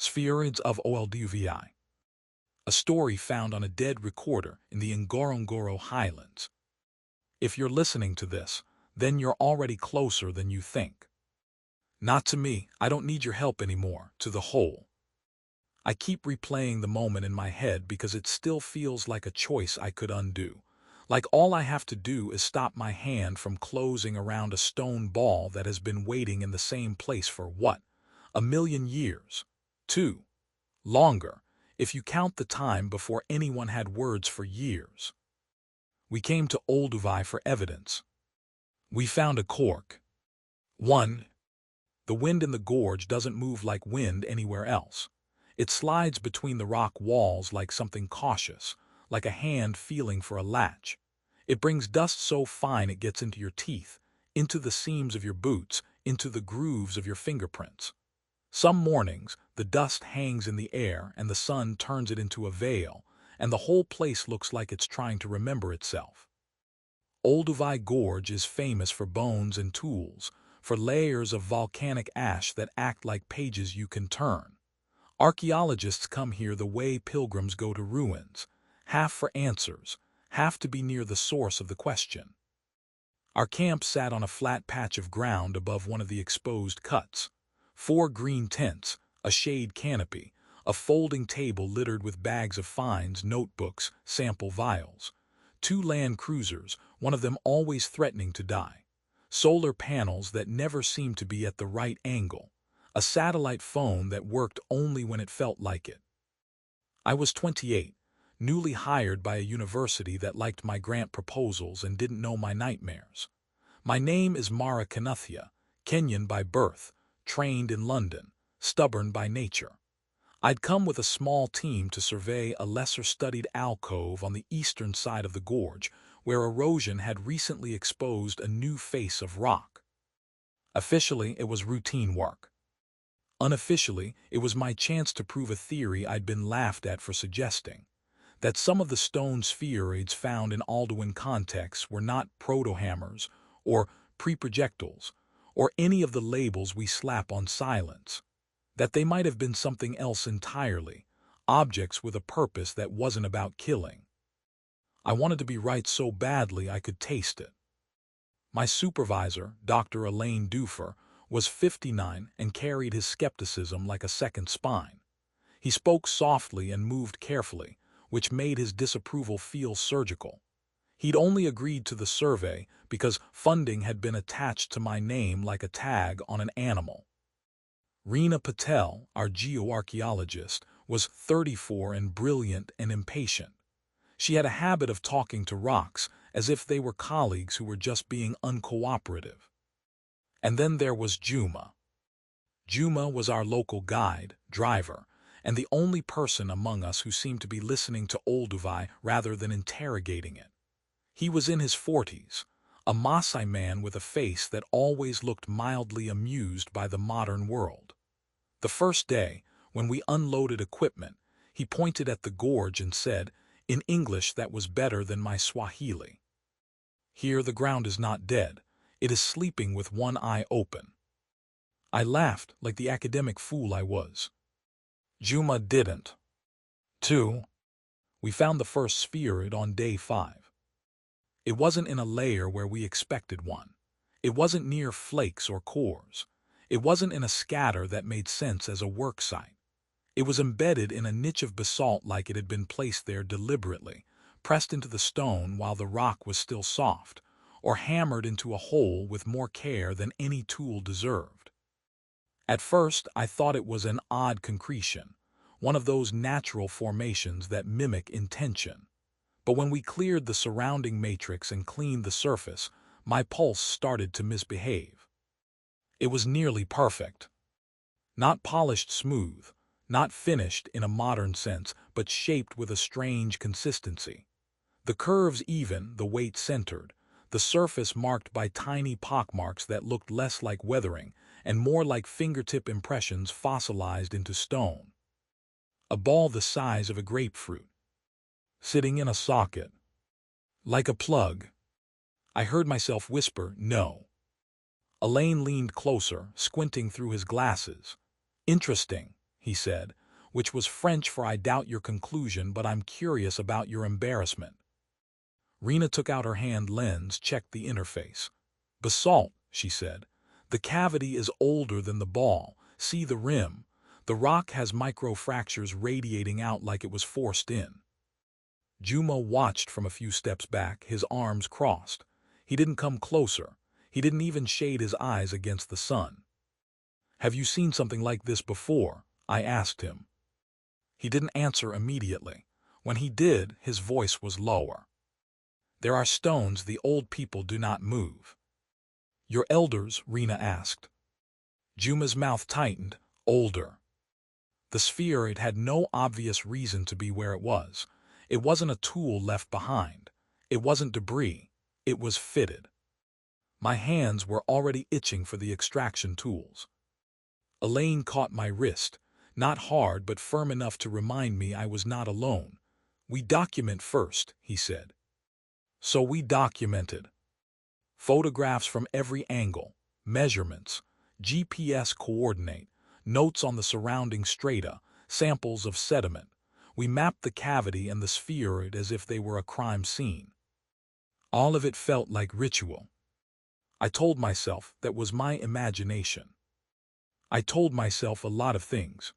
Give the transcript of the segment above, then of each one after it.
Spheroids of Olduvai, a story found on a dead recorder in the Ngorongoro highlands. If you're listening to this, then you're already closer than you think. Not to me, I don't need your help anymore, to the whole. I keep replaying the moment in my head because it still feels like a choice I could undo. Like all I have to do is stop my hand from closing around a stone ball that has been waiting in the same place for what? 1,000,000 years? 2. Longer, if you count the time before anyone had words for years. We came to Olduvai for evidence. We found a cork. 1. The wind in the gorge doesn't move like wind anywhere else. It slides between the rock walls like something cautious, like a hand feeling for a latch. It brings dust so fine it gets into your teeth, into the seams of your boots, into the grooves of your fingerprints. Some mornings, the dust hangs in the air and the sun turns it into a veil, and the whole place looks like it's trying to remember itself. Olduvai Gorge is famous for bones and tools, for layers of volcanic ash that act like pages you can turn. Archaeologists come here the way pilgrims go to ruins, half for answers, half to be near the source of the question. Our camp sat on a flat patch of ground above one of the exposed cuts. 4 green tents, a shade canopy, a folding table littered with bags of finds, notebooks, sample vials. 2 land cruisers, one of them always threatening to die. Solar panels that never seemed to be at the right angle. A satellite phone that worked only when it felt like it. I was 28, newly hired by a university that liked my grant proposals and didn't know my nightmares. My name is Mara Kanathia, Kenyan by birth, trained in London, stubborn by nature. I'd come with a small team to survey a lesser-studied alcove on the eastern side of the gorge, where erosion had recently exposed a new face of rock. Officially, it was routine work. Unofficially, it was my chance to prove a theory I'd been laughed at for suggesting, that some of the stone spheroids found in Alduin contexts were not proto-hammers or pre-projectiles, or any of the labels we slap on silence, that they might have been something else entirely, objects with a purpose that wasn't about killing. I wanted to be right so badly I could taste it. My supervisor, Dr. Elaine Dufer, was 59 and carried his skepticism like a second spine. He spoke softly and moved carefully, which made his disapproval feel surgical. He'd only agreed to the survey because funding had been attached to my name like a tag on an animal. Reena Patel, our geoarchaeologist, was 34 and brilliant and impatient. She had a habit of talking to rocks as if they were colleagues who were just being uncooperative. And then there was Juma. Juma was our local guide, driver, and the only person among us who seemed to be listening to Olduvai rather than interrogating it. He was in his 40s, a Maasai man with a face that always looked mildly amused by the modern world. The first day, when we unloaded equipment, he pointed at the gorge and said, in English that was better than my Swahili, "Here the ground is not dead, it is sleeping with one eye open." I laughed like the academic fool I was. Juma didn't. 2. We found the first spheroid on day 5. It wasn't in a layer where we expected one. It wasn't near flakes or cores. It wasn't in a scatter that made sense as a work site. It was embedded in a niche of basalt like it had been placed there deliberately, pressed into the stone while the rock was still soft, or hammered into a hole with more care than any tool deserved. At first, I thought it was an odd concretion, one of those natural formations that mimic intention. But when we cleared the surrounding matrix and cleaned the surface, my pulse started to misbehave. It was nearly perfect. Not polished smooth, not finished in a modern sense, but shaped with a strange consistency. The curves even, the weight centered, the surface marked by tiny pockmarks that looked less like weathering and more like fingertip impressions fossilized into stone. A ball the size of a grapefruit, sitting in a socket. Like a plug. I heard myself whisper, "No." Elaine leaned closer, squinting through his glasses. "Interesting," he said, which was French for "I doubt your conclusion, but I'm curious about your embarrassment." Rena took out her hand lens, checked the interface. "Basalt," she said. "The cavity is older than the ball. See the rim. The rock has microfractures radiating out like it was forced in." Juma watched from a few steps back, his arms crossed. He didn't come closer. He didn't even shade his eyes against the sun. "Have you seen something like this before?" I asked him. He didn't answer immediately. When he did, his voice was lower. "There are stones the old people do not move." "Your elders?" Rena asked. Juma's mouth tightened. "Older." The spheroid had no obvious reason to be where it was. It wasn't a tool left behind. It wasn't debris. It was fitted. My hands were already itching for the extraction tools. Elaine caught my wrist, not hard but firm enough to remind me I was not alone. "We document first," he said. So we documented. Photographs from every angle, measurements, GPS coordinate, notes on the surrounding strata, samples of sediment. We mapped the cavity and the spheroid as if they were a crime scene. All of it felt like ritual. I told myself that was my imagination. I told myself a lot of things.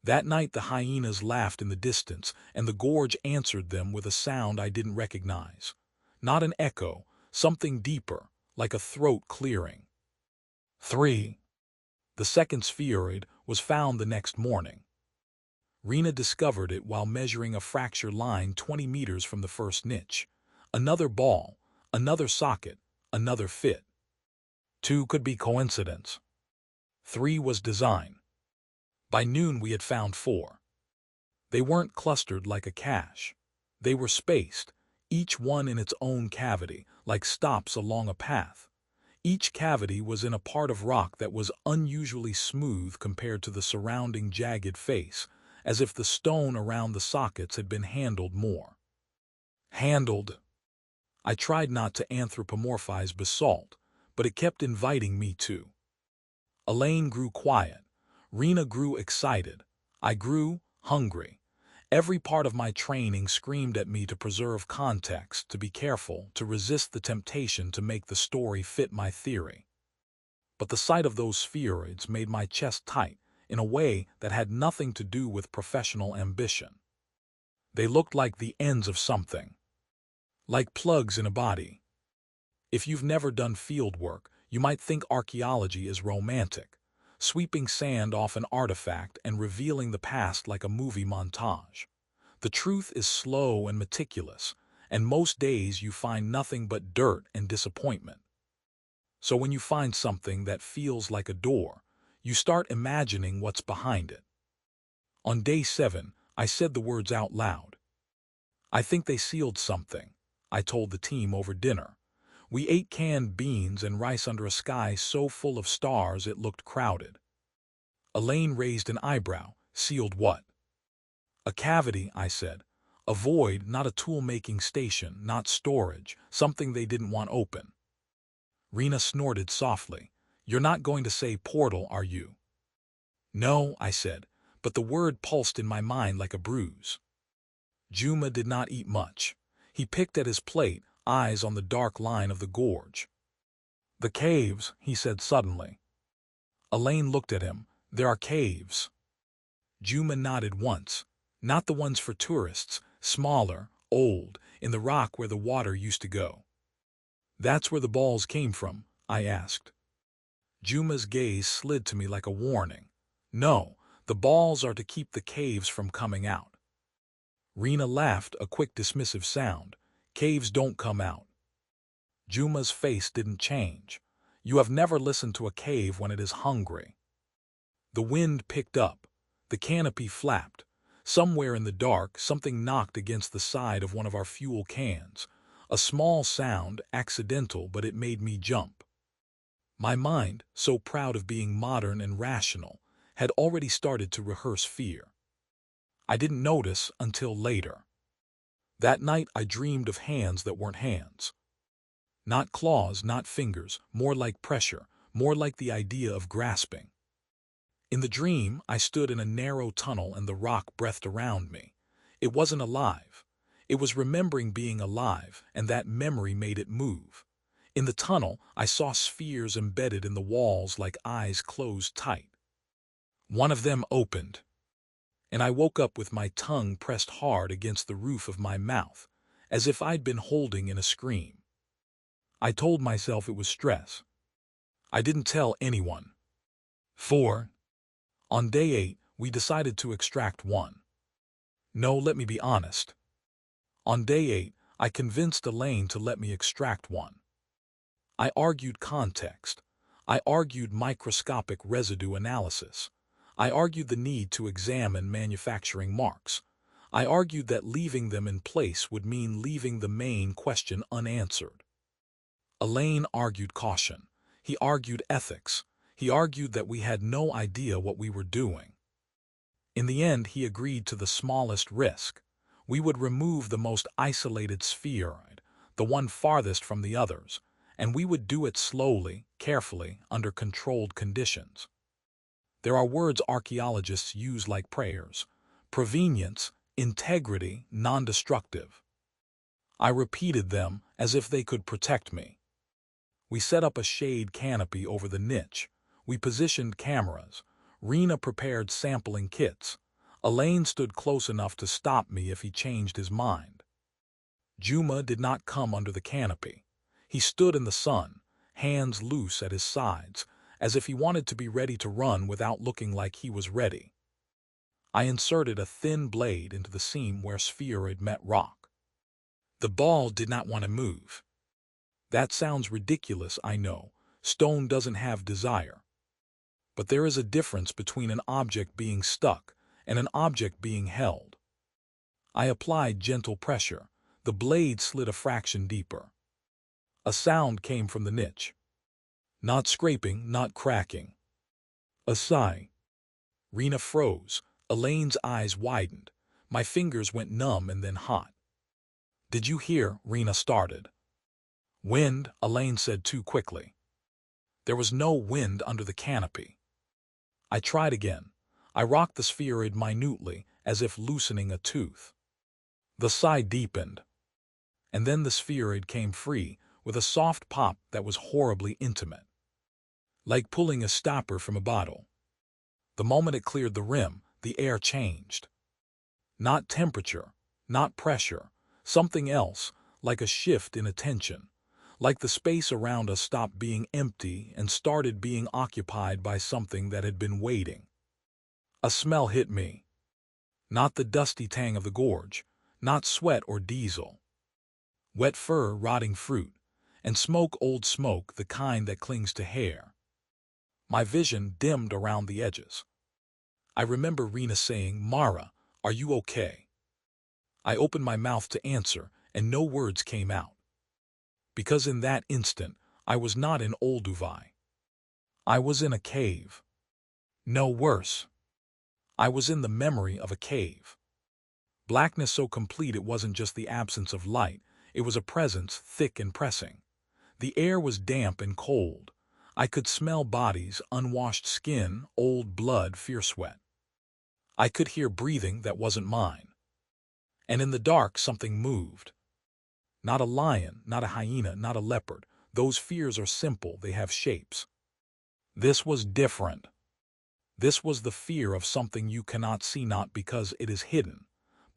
That night the hyenas laughed in the distance, and the gorge answered them with a sound I didn't recognize. Not an echo, something deeper, like a throat clearing. 3. The second spheroid was found the next morning. Rena discovered it while measuring a fracture line 20 meters from the first niche. Another ball, another socket, another fit. 2 could be coincidence. 3 was design. By noon we had found 4. They weren't clustered like a cache. They were spaced, each one in its own cavity, like stops along a path. Each cavity was in a part of rock that was unusually smooth compared to the surrounding jagged face, as if the stone around the sockets had been handled more. Handled. I tried not to anthropomorphize basalt, but it kept inviting me to. Elaine grew quiet. Rena grew excited. I grew hungry. Every part of my training screamed at me to preserve context, to be careful, to resist the temptation to make the story fit my theory. But the sight of those spheroids made my chest tight in a way that had nothing to do with professional ambition. They looked like the ends of something. Like plugs in a body. If you've never done field work, you might think archaeology is romantic, sweeping sand off an artifact and revealing the past like a movie montage. The truth is slow and meticulous, and most days you find nothing but dirt and disappointment. So when you find something that feels like a door, you start imagining what's behind it. On day 7, I said the words out loud. "I think they sealed something," I told the team over dinner. We ate canned beans and rice under a sky so full of stars it looked crowded. Elaine raised an eyebrow. "Sealed what?" "A cavity," I said. "A void, not a tool-making station, not storage, something they didn't want open." Rena snorted softly. "You're not going to say portal, are you?" "No," I said, but the word pulsed in my mind like a bruise. Juma did not eat much. He picked at his plate, eyes on the dark line of the gorge. "The caves," he said suddenly. Elaine looked at him. "There are caves." Juma nodded once. "Not the ones for tourists, smaller, old, in the rock where the water used to go." "That's where the balls came from?" I asked. Juma's gaze slid to me like a warning. "No, the balls are to keep the caves from coming out." Rena laughed, a quick dismissive sound. "Caves don't come out." Juma's face didn't change. "You have never listened to a cave when it is hungry." The wind picked up. The canopy flapped. Somewhere in the dark, something knocked against the side of one of our fuel cans. A small sound, accidental, but it made me jump. My mind, so proud of being modern and rational, had already started to rehearse fear. I didn't notice until later. That night I dreamed of hands that weren't hands. Not claws, not fingers, more like pressure, more like the idea of grasping. In the dream, I stood in a narrow tunnel and the rock breathed around me. It wasn't alive. It was remembering being alive, and that memory made it move. In the tunnel, I saw spheres embedded in the walls like eyes closed tight. One of them opened, and I woke up with my tongue pressed hard against the roof of my mouth, as if I'd been holding in a scream. I told myself it was stress. I didn't tell anyone. 4. On day 8, we decided to extract one. No, let me be honest. On day 8, I convinced Elaine to let me extract one. I argued context. I argued microscopic residue analysis. I argued the need to examine manufacturing marks. I argued that leaving them in place would mean leaving the main question unanswered. Elaine argued caution. He argued ethics. He argued that we had no idea what we were doing. In the end, he agreed to the smallest risk. We would remove the most isolated spheroid, the one farthest from the others, and we would do it slowly, carefully, under controlled conditions. There are words archaeologists use like prayers: provenience, integrity, non-destructive. I repeated them as if they could protect me. We set up a shade canopy over the niche. We positioned cameras. Rena prepared sampling kits. Elaine stood close enough to stop me if he changed his mind. Juma did not come under the canopy. He stood in the sun, hands loose at his sides, as if he wanted to be ready to run without looking like he was ready. I inserted a thin blade into the seam where spheroid met rock. The ball did not want to move. That sounds ridiculous, I know. Stone doesn't have desire. But there is a difference between an object being stuck and an object being held. I applied gentle pressure. The blade slid a fraction deeper. A sound came from the niche. Not scraping, not cracking. A sigh. Rena froze. Elaine's eyes widened. My fingers went numb and then hot. "Did you hear?" Rena started. "Wind," Elaine said too quickly. There was no wind under the canopy. I tried again. I rocked the spheroid minutely, as if loosening a tooth. The sigh deepened. And then the spheroid came free, with a soft pop that was horribly intimate. Like pulling a stopper from a bottle. The moment it cleared the rim, the air changed. Not temperature, not pressure, something else, like a shift in attention. Like the space around us stopped being empty and started being occupied by something that had been waiting. A smell hit me. Not the dusty tang of the gorge, not sweat or diesel. Wet fur, rotting fruit, and smoke, old smoke, the kind that clings to hair. My vision dimmed around the edges. I remember Rena saying, "Mara, are you okay?" I opened my mouth to answer, and no words came out. Because in that instant, I was not in Olduvai. I was in a cave. No, worse. I was in the memory of a cave. Blackness so complete it wasn't just the absence of light, it was a presence thick and pressing. The air was damp and cold. I could smell bodies, unwashed skin, old blood, fierce sweat. I could hear breathing that wasn't mine. And in the dark something moved. Not a lion, not a hyena, not a leopard. Those fears are simple, they have shapes. This was different. This was the fear of something you cannot see, not because it is hidden,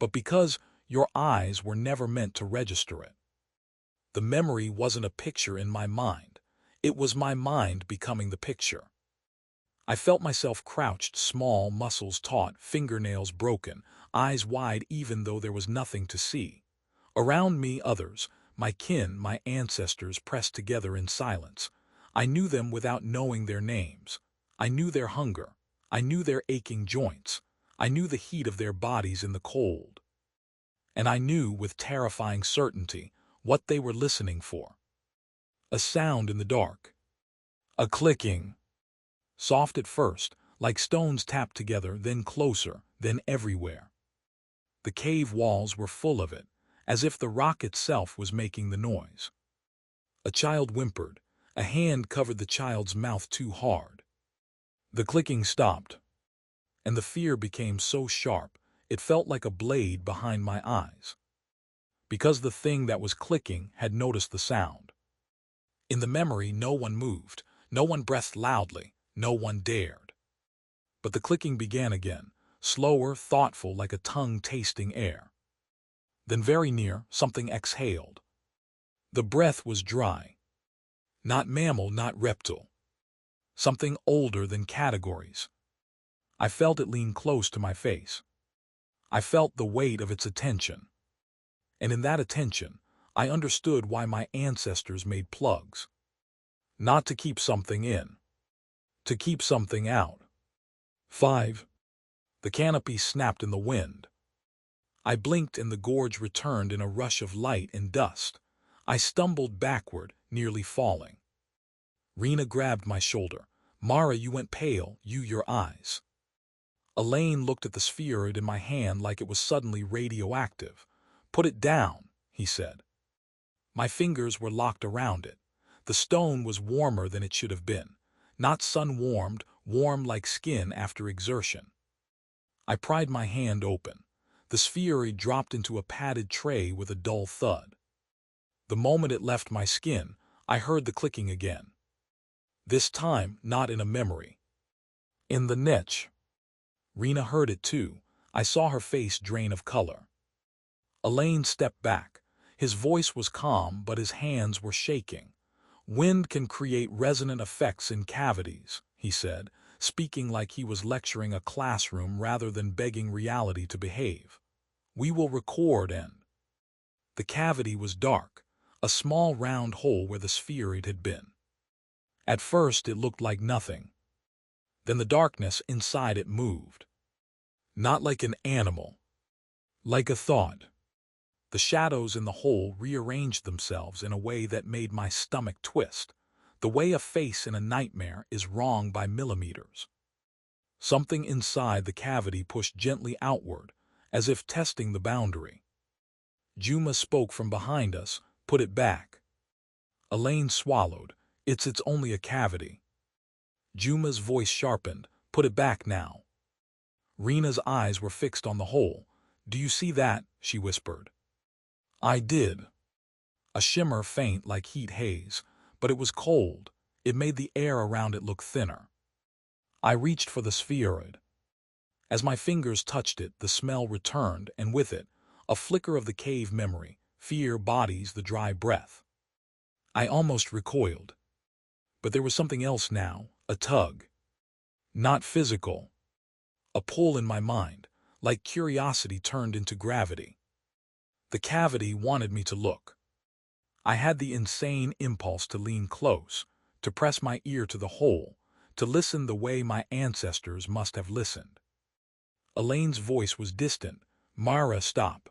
but because your eyes were never meant to register it. The memory wasn't a picture in my mind. It was my mind becoming the picture. I felt myself crouched, small, muscles taut, fingernails broken, eyes wide even though there was nothing to see. Around me others, my kin, my ancestors pressed together in silence. I knew them without knowing their names. I knew their hunger. I knew their aching joints. I knew the heat of their bodies in the cold. And I knew with terrifying certainty what they were listening for. A sound in the dark. A clicking. Soft at first, like stones tapped together, then closer, then everywhere. The cave walls were full of it, as if the rock itself was making the noise. A child whimpered. A hand covered the child's mouth too hard. The clicking stopped. and the fear became so sharp, it felt like a blade behind my eyes. Because the thing that was clicking had noticed the sound. In the memory, no one moved, no one breathed loudly, no one dared. But the clicking began again, slower, thoughtful, like a tongue tasting air. Then very near, something exhaled. The breath was dry. Not mammal, not reptile. Something older than categories. I felt it lean close to my face. I felt the weight of its attention. And in that attention, I understood why my ancestors made plugs. Not to keep something in. To keep something out. 5. The canopy snapped in the wind. I blinked and the gorge returned in a rush of light and dust. I stumbled backward, nearly falling. Rena grabbed my shoulder. "Mara, you went pale, your eyes." Elaine looked at the spheroid in my hand like it was suddenly radioactive. "Put it down," he said. My fingers were locked around it. The stone was warmer than it should have been. Not sun-warmed, warm like skin after exertion. I pried my hand open. The spheroid dropped into a padded tray with a dull thud. The moment it left my skin, I heard the clicking again. This time, not in a memory. In the niche. Rena heard it too. I saw her face drain of color. Elaine stepped back. His voice was calm, but his hands were shaking. "Wind can create resonant effects in cavities," he said, speaking like he was lecturing a classroom rather than begging reality to behave. "We will record and—" The cavity was dark, a small round hole where the spheroid had been. At first it looked like nothing. Then the darkness inside it moved. Not like an animal. Like a thought. The shadows in the hole rearranged themselves in a way that made my stomach twist, the way a face in a nightmare is wrong by millimeters. Something inside the cavity pushed gently outward, as if testing the boundary. Juma spoke from behind us, "Put it back." Elaine swallowed. It's only a cavity." Juma's voice sharpened. "Put it back now." Rena's eyes were fixed on the hole. "Do you see that?" she whispered. I did. A shimmer faint like heat haze, but it was cold. It made the air around it look thinner. I reached for the spheroid. As my fingers touched it, the smell returned, and with it, a flicker of the cave memory, fear, bodies, the dry breath. I almost recoiled. But there was something else now, a tug. Not physical. A pull in my mind, like curiosity turned into gravity. The cavity wanted me to look. I had the insane impulse to lean close, to press my ear to the hole, to listen the way my ancestors must have listened. Elaine's voice was distant. "Mara, stop."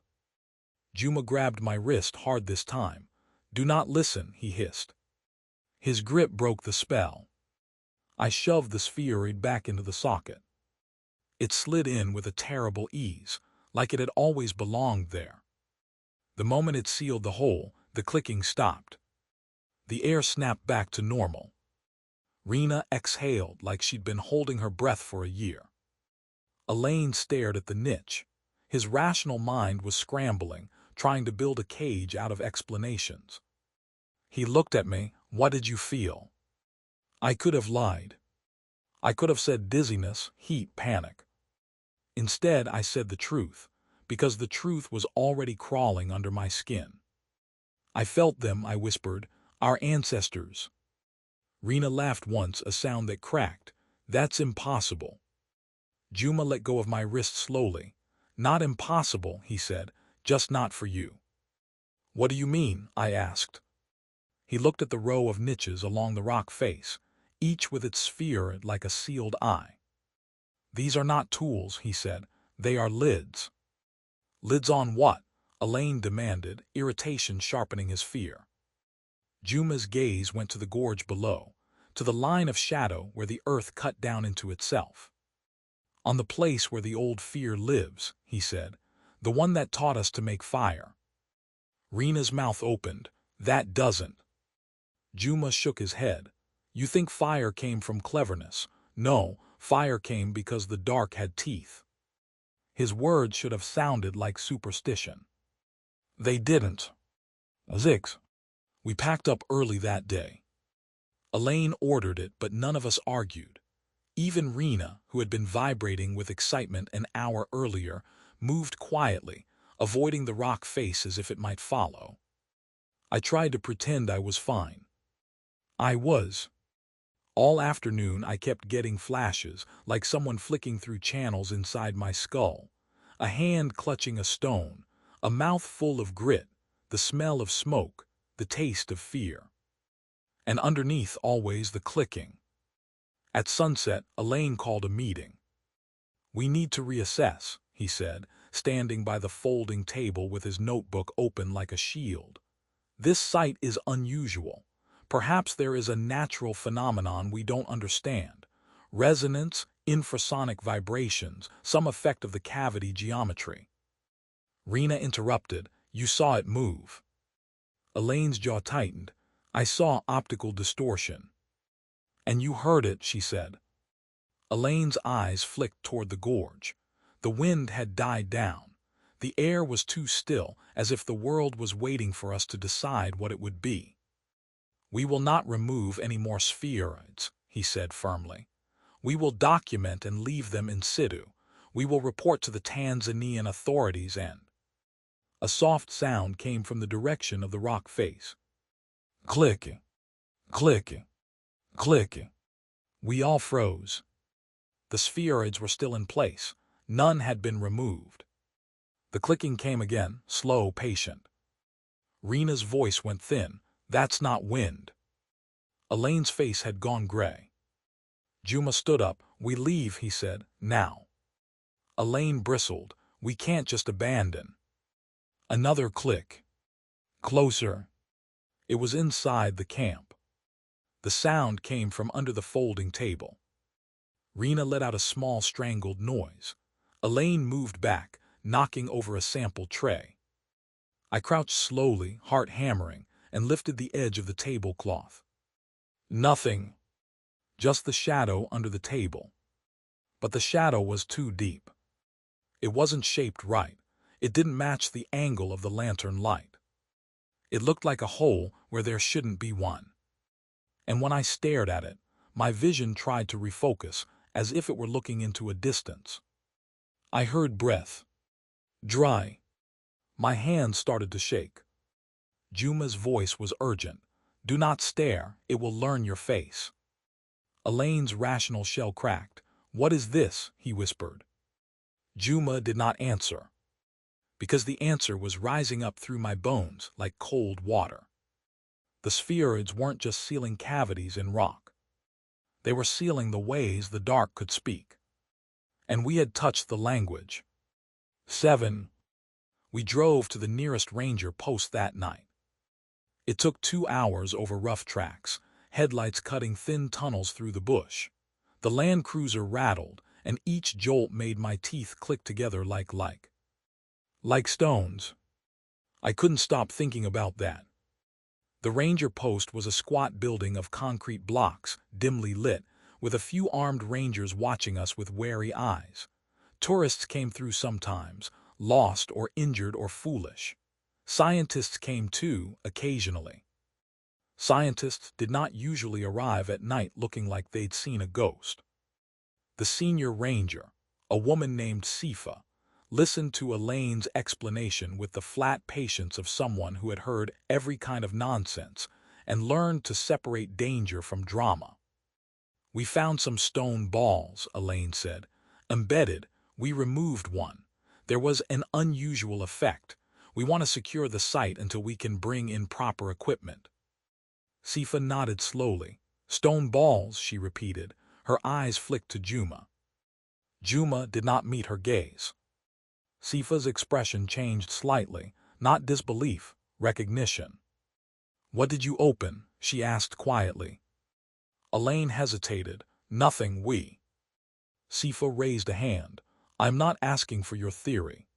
Juma grabbed my wrist hard this time. "Do not listen," he hissed. His grip broke the spell. I shoved the spheroid back into the socket. It slid in with a terrible ease, like it had always belonged there. The moment it sealed the hole, the clicking stopped. The air snapped back to normal. Rena exhaled like she'd been holding her breath for a year. Elaine stared at the niche. His rational mind was scrambling, trying to build a cage out of explanations. He looked at me. "What did you feel?" I could have lied. I could have said dizziness, heat, panic. Instead, I said the truth, because the truth was already crawling under my skin. "I felt them," I whispered. "Our ancestors." Rena laughed once, a sound that cracked. "That's impossible." Juma let go of my wrist slowly. "Not impossible," he said, "just not for you." "What do you mean?" I asked. He looked at the row of niches along the rock face, each with its sphere like a sealed eye. "These are not tools," he said. "They are lids." "Lids on what?" Elaine demanded, irritation sharpening his fear. Juma's gaze went to the gorge below, to the line of shadow where the earth cut down into itself. "On the place where the old fear lives," he said, "the one that taught us to make fire." Rena's mouth opened. "That doesn't." Juma shook his head. "You think fire came from cleverness. No, Fire came because the dark had teeth. His words should have sounded like superstition. They didn't. Zix. We packed up early that day. Elaine ordered it, but none of us argued. Even Rena, who had been vibrating with excitement an hour earlier, moved quietly, avoiding the rock face as if it might follow. I tried to pretend I was fine. I was. All afternoon I kept getting flashes, like someone flicking through channels inside my skull. A hand clutching a stone, a mouth full of grit, the smell of smoke, the taste of fear. And underneath always the clicking. At sunset, Elaine called a meeting. "We need to reassess," he said, standing by the folding table with his notebook open like a shield. "This site is unusual. Perhaps there is a natural phenomenon we don't understand. Resonance, infrasonic vibrations, some effect of the cavity geometry." Rena interrupted. "You saw it move." Elaine's jaw tightened. "I saw optical distortion." "And you heard it," she said. Elaine's eyes flicked toward the gorge. The wind had died down. The air was too still, as if the world was waiting for us to decide what it would be. "We will not remove any more spheroids," he said firmly. "We will document and leave them in situ. We will report to the Tanzanian authorities and—" A soft sound came from the direction of the rock face. Clicking, clicking, clicking. We all froze. The spheroids were still in place. None had been removed. The clicking came again, slow, patient. Rena's voice went thin. "That's not wind." Elaine's face had gone gray. Juma stood up. "We leave," he said, "now." Elaine bristled. "We can't just abandon." Another click. Closer. It was inside the camp. The sound came from under the folding table. Rena let out a small strangled noise. Elaine moved back, knocking over a sample tray. I crouched slowly, heart hammering, and lifted the edge of the tablecloth. Nothing. Just the shadow under the table. But the shadow was too deep. It wasn't shaped right. It didn't match the angle of the lantern light. It looked like a hole where there shouldn't be one. And when I stared at it, my vision tried to refocus, as if it were looking into a distance. I heard breath. Dry. My hands started to shake. Juma's voice was urgent. "Do not stare, it will learn your face." Elaine's rational shell cracked. "What is this?" he whispered. Juma did not answer. Because the answer was rising up through my bones like cold water. The spheroids weren't just sealing cavities in rock. They were sealing the ways the dark could speak. And we had touched the language. 7. We drove to the nearest ranger post that night. It took 2 hours over rough tracks, headlights cutting thin tunnels through the bush. The Land Cruiser rattled, and each jolt made my teeth click together like stones. I couldn't stop thinking about that. The ranger post was a squat building of concrete blocks, dimly lit, with a few armed rangers watching us with wary eyes. Tourists came through sometimes, lost or injured or foolish. Scientists came too, occasionally. Scientists did not usually arrive at night looking like they'd seen a ghost. The senior ranger, a woman named Sifa, listened to Elaine's explanation with the flat patience of someone who had heard every kind of nonsense and learned to separate danger from drama. "We found some stone balls," Elaine said. "Embedded, we removed one. There was an unusual effect. We want to secure the site until we can bring in proper equipment." Sifa nodded slowly. "Stone balls," she repeated. Her eyes flicked to Juma. Juma did not meet her gaze. Sifa's expression changed slightly, not disbelief, recognition. "What did you open?" she asked quietly. Elaine hesitated. "Nothing, we." Sifa raised a hand. "I'm not asking for your theory."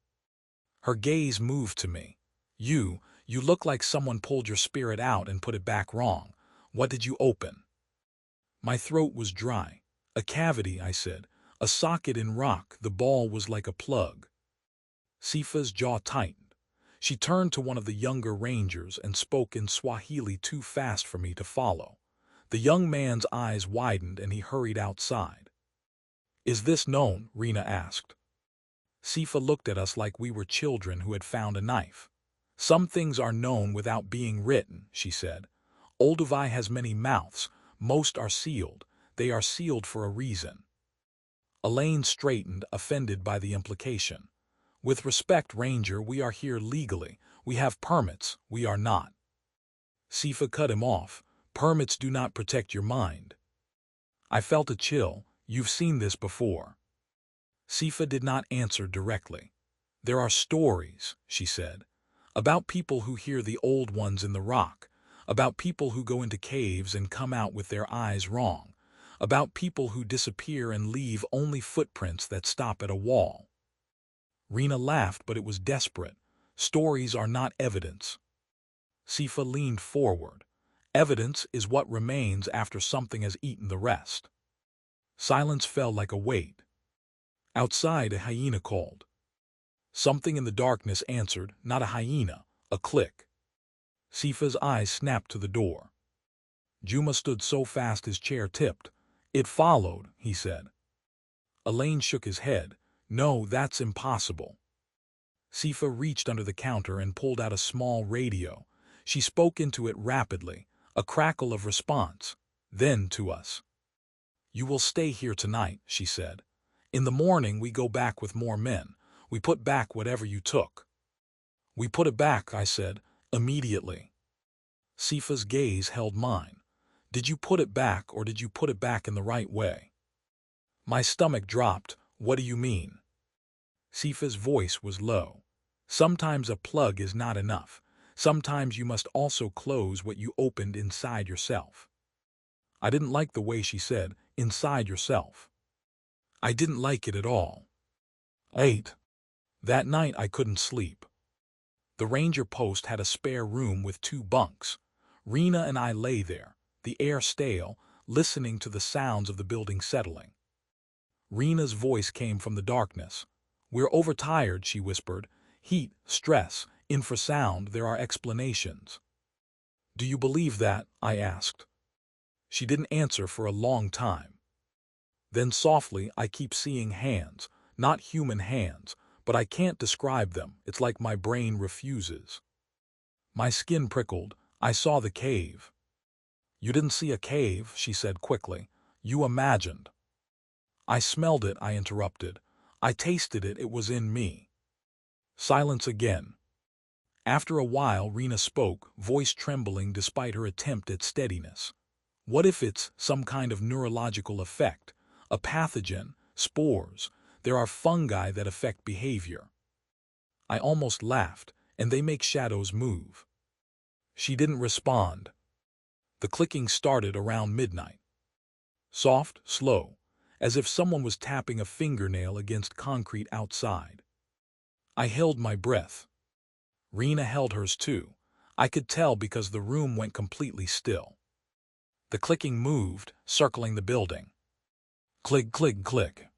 Her gaze moved to me. You look like someone pulled your spirit out and put it back wrong. What did you open?" My throat was dry. A cavity, I said. A socket in rock. The ball was like a plug. Sifa's jaw tightened. She turned to one of the younger rangers and spoke in Swahili too fast for me to follow. The young man's eyes widened and he hurried outside. "Is this known?" Rena asked. Sifa looked at us like we were children who had found a knife. "Some things are known without being written," she said. "Olduvai has many mouths. Most are sealed. They are sealed for a reason." Elaine straightened, offended by the implication. "With respect, Ranger, we are here legally. We have permits. We are not." Sifa cut him off. "Permits do not protect your mind." I felt a chill. "You've seen this before." Sifa did not answer directly. "There are stories," she said, "about people who hear the old ones in the rock, about people who go into caves and come out with their eyes wrong, about people who disappear and leave only footprints that stop at a wall." Rena laughed, but it was desperate. "Stories are not evidence." Sifa leaned forward. "Evidence is what remains after something has eaten the rest." Silence fell like a weight. Outside, a hyena called. Something in the darkness answered, not a hyena, a click. Sifa's eyes snapped to the door. Juma stood so fast his chair tipped. "It followed," he said. Elaine shook his head. "No, that's impossible." Sifa reached under the counter and pulled out a small radio. She spoke into it rapidly, a crackle of response. Then to us. "You will stay here tonight," she said. "In the morning we go back with more men. We put back whatever you took." "We put it back," I said, immediately. Sifa's gaze held mine. "Did you put it back, or did you put it back in the right way?" My stomach dropped. "What do you mean?" Sifa's voice was low. "Sometimes a plug is not enough. Sometimes you must also close what you opened inside yourself." I didn't like the way she said, "inside yourself." I didn't like it at all. 8. That night I couldn't sleep. The ranger post had a spare room with 2 bunks. Rena and I lay there, the air stale, listening to the sounds of the building settling. Rena's voice came from the darkness. "We're overtired," she whispered. "Heat, stress, infrasound, there are explanations." "Do you believe that?" I asked. She didn't answer for a long time. Then softly, "I keep seeing hands, not human hands, but I can't describe them. It's like my brain refuses." My skin prickled. "I saw the cave." "You didn't see a cave," she said quickly. "You imagined." "I smelled it," I interrupted. "I tasted it. It was in me." Silence again. After a while, Rena spoke, voice trembling despite her attempt at steadiness. "What if it's some kind of neurological effect? A pathogen, spores. There are fungi that affect behavior." I almost laughed. "And they make shadows move." She didn't respond. The clicking started around midnight. Soft, slow, as if someone was tapping a fingernail against concrete outside. I held my breath. Rena held hers too. I could tell because the room went completely still. The clicking moved, circling the building. Click, click, click.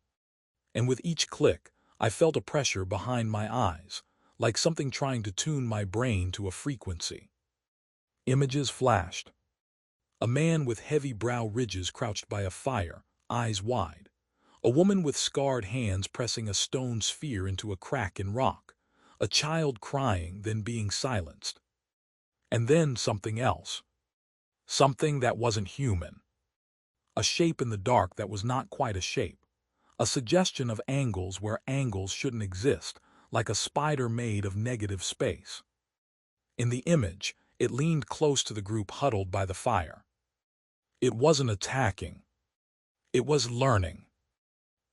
And with each click, I felt a pressure behind my eyes, like something trying to tune my brain to a frequency. Images flashed. A man with heavy brow ridges crouched by a fire, eyes wide. A woman with scarred hands pressing a stone sphere into a crack in rock. A child crying, then being silenced. And then something else. Something that wasn't human. A shape in the dark that was not quite a shape. A suggestion of angles where angles shouldn't exist, like a spider made of negative space. In the image, it leaned close to the group huddled by the fire. It wasn't attacking. It was learning.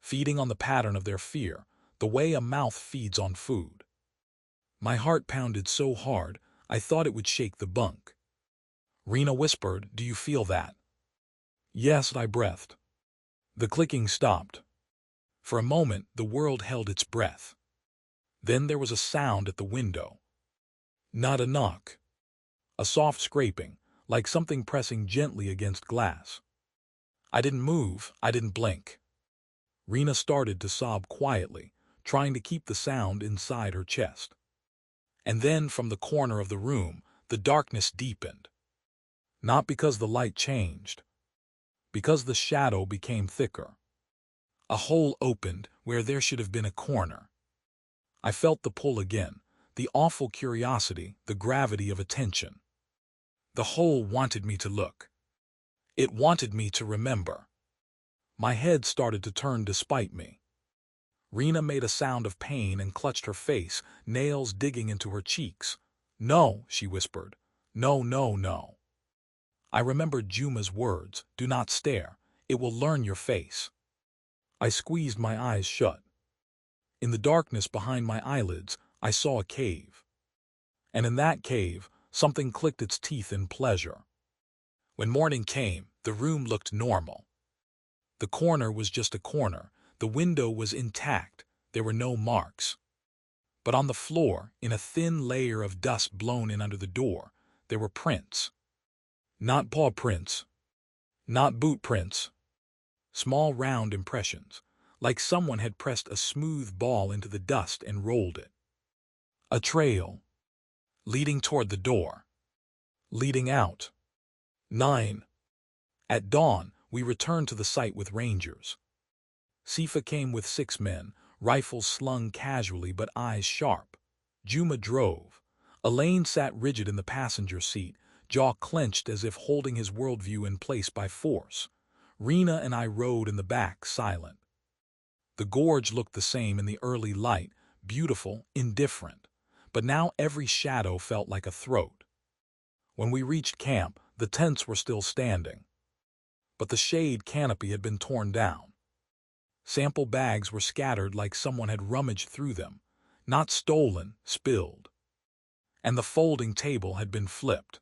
Feeding on the pattern of their fear, the way a mouth feeds on food. My heart pounded so hard, I thought it would shake the bunk. Rena whispered, "Do you feel that?" "Yes," I breathed. The clicking stopped. For a moment, the world held its breath. Then there was a sound at the window. Not a knock. A soft scraping, like something pressing gently against glass. I didn't move, I didn't blink. Rena started to sob quietly, trying to keep the sound inside her chest. And then, from the corner of the room, the darkness deepened. Not because the light changed, because the shadow became thicker. A hole opened where there should have been a corner. I felt the pull again, the awful curiosity, the gravity of attention. The hole wanted me to look. It wanted me to remember. My head started to turn despite me. Rena made a sound of pain and clutched her face, nails digging into her cheeks. "No," she whispered. "No, no, no." I remembered Juma's words, "Do not stare. It will learn your face." I squeezed my eyes shut. In the darkness behind my eyelids, I saw a cave. And in that cave, something clicked its teeth in pleasure. When morning came, the room looked normal. The corner was just a corner. The window was intact. There were no marks. But on the floor, in a thin layer of dust blown in under the door, there were prints. Not paw prints. Not boot prints. Small round impressions, like someone had pressed a smooth ball into the dust and rolled it. A trail. Leading toward the door. Leading out. 9. At dawn, we returned to the site with rangers. Sifa came with 6 men, rifles slung casually but eyes sharp. Juma drove. Elaine sat rigid in the passenger seat, jaw clenched as if holding his worldview in place by force. Rena and I rode in the back, silent. The gorge looked the same in the early light, beautiful, indifferent. But now every shadow felt like a throat. When we reached camp, the tents were still standing. But the shade canopy had been torn down. Sample bags were scattered like someone had rummaged through them, not stolen, spilled. And the folding table had been flipped.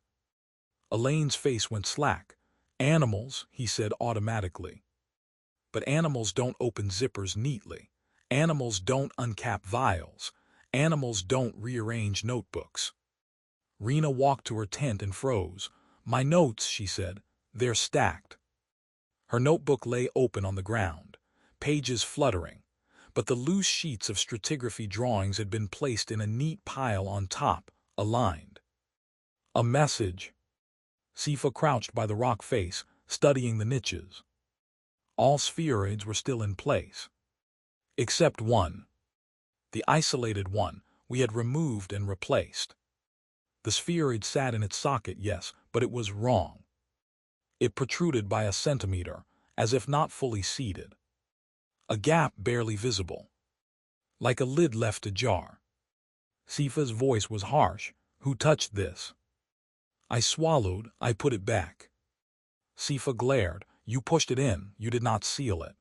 Elaine's face went slack. "Animals," he said automatically. But animals don't open zippers neatly. Animals don't uncap vials. Animals don't rearrange notebooks. Rena walked to her tent and froze. "My notes," she said, "they're stacked." Her notebook lay open on the ground, pages fluttering, but the loose sheets of stratigraphy drawings had been placed in a neat pile on top, aligned. A message. Sifa crouched by the rock face, studying the niches. All spheroids were still in place. Except one. The isolated one we had removed and replaced. The spheroid sat in its socket, yes, but it was wrong. It protruded by a centimeter, as if not fully seated. A gap barely visible. Like a lid left ajar. Sifa's voice was harsh. "Who touched this?" I swallowed, I put it back. Sifa glared. "You pushed it in, you did not seal it."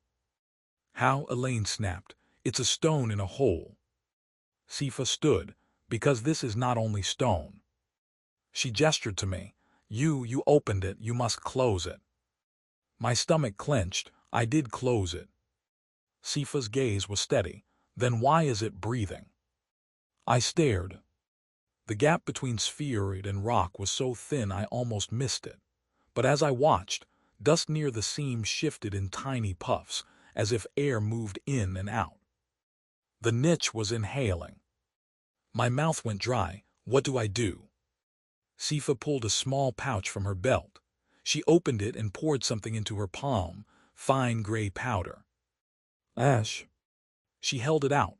"How?" Elaine snapped. "It's a stone in a hole." Sifa stood, "Because this is not only stone." She gestured to me. You opened it, you must close it." My stomach clenched. I did close it. Sifa's gaze was steady. "Then why is it breathing?" I stared. The gap between spheroid and rock was so thin I almost missed it. But as I watched, dust near the seam shifted in tiny puffs, as if air moved in and out. The niche was inhaling. My mouth went dry. What do I do? Sifa pulled a small pouch from her belt. She opened it and poured something into her palm, fine gray powder. "Ash." She held it out.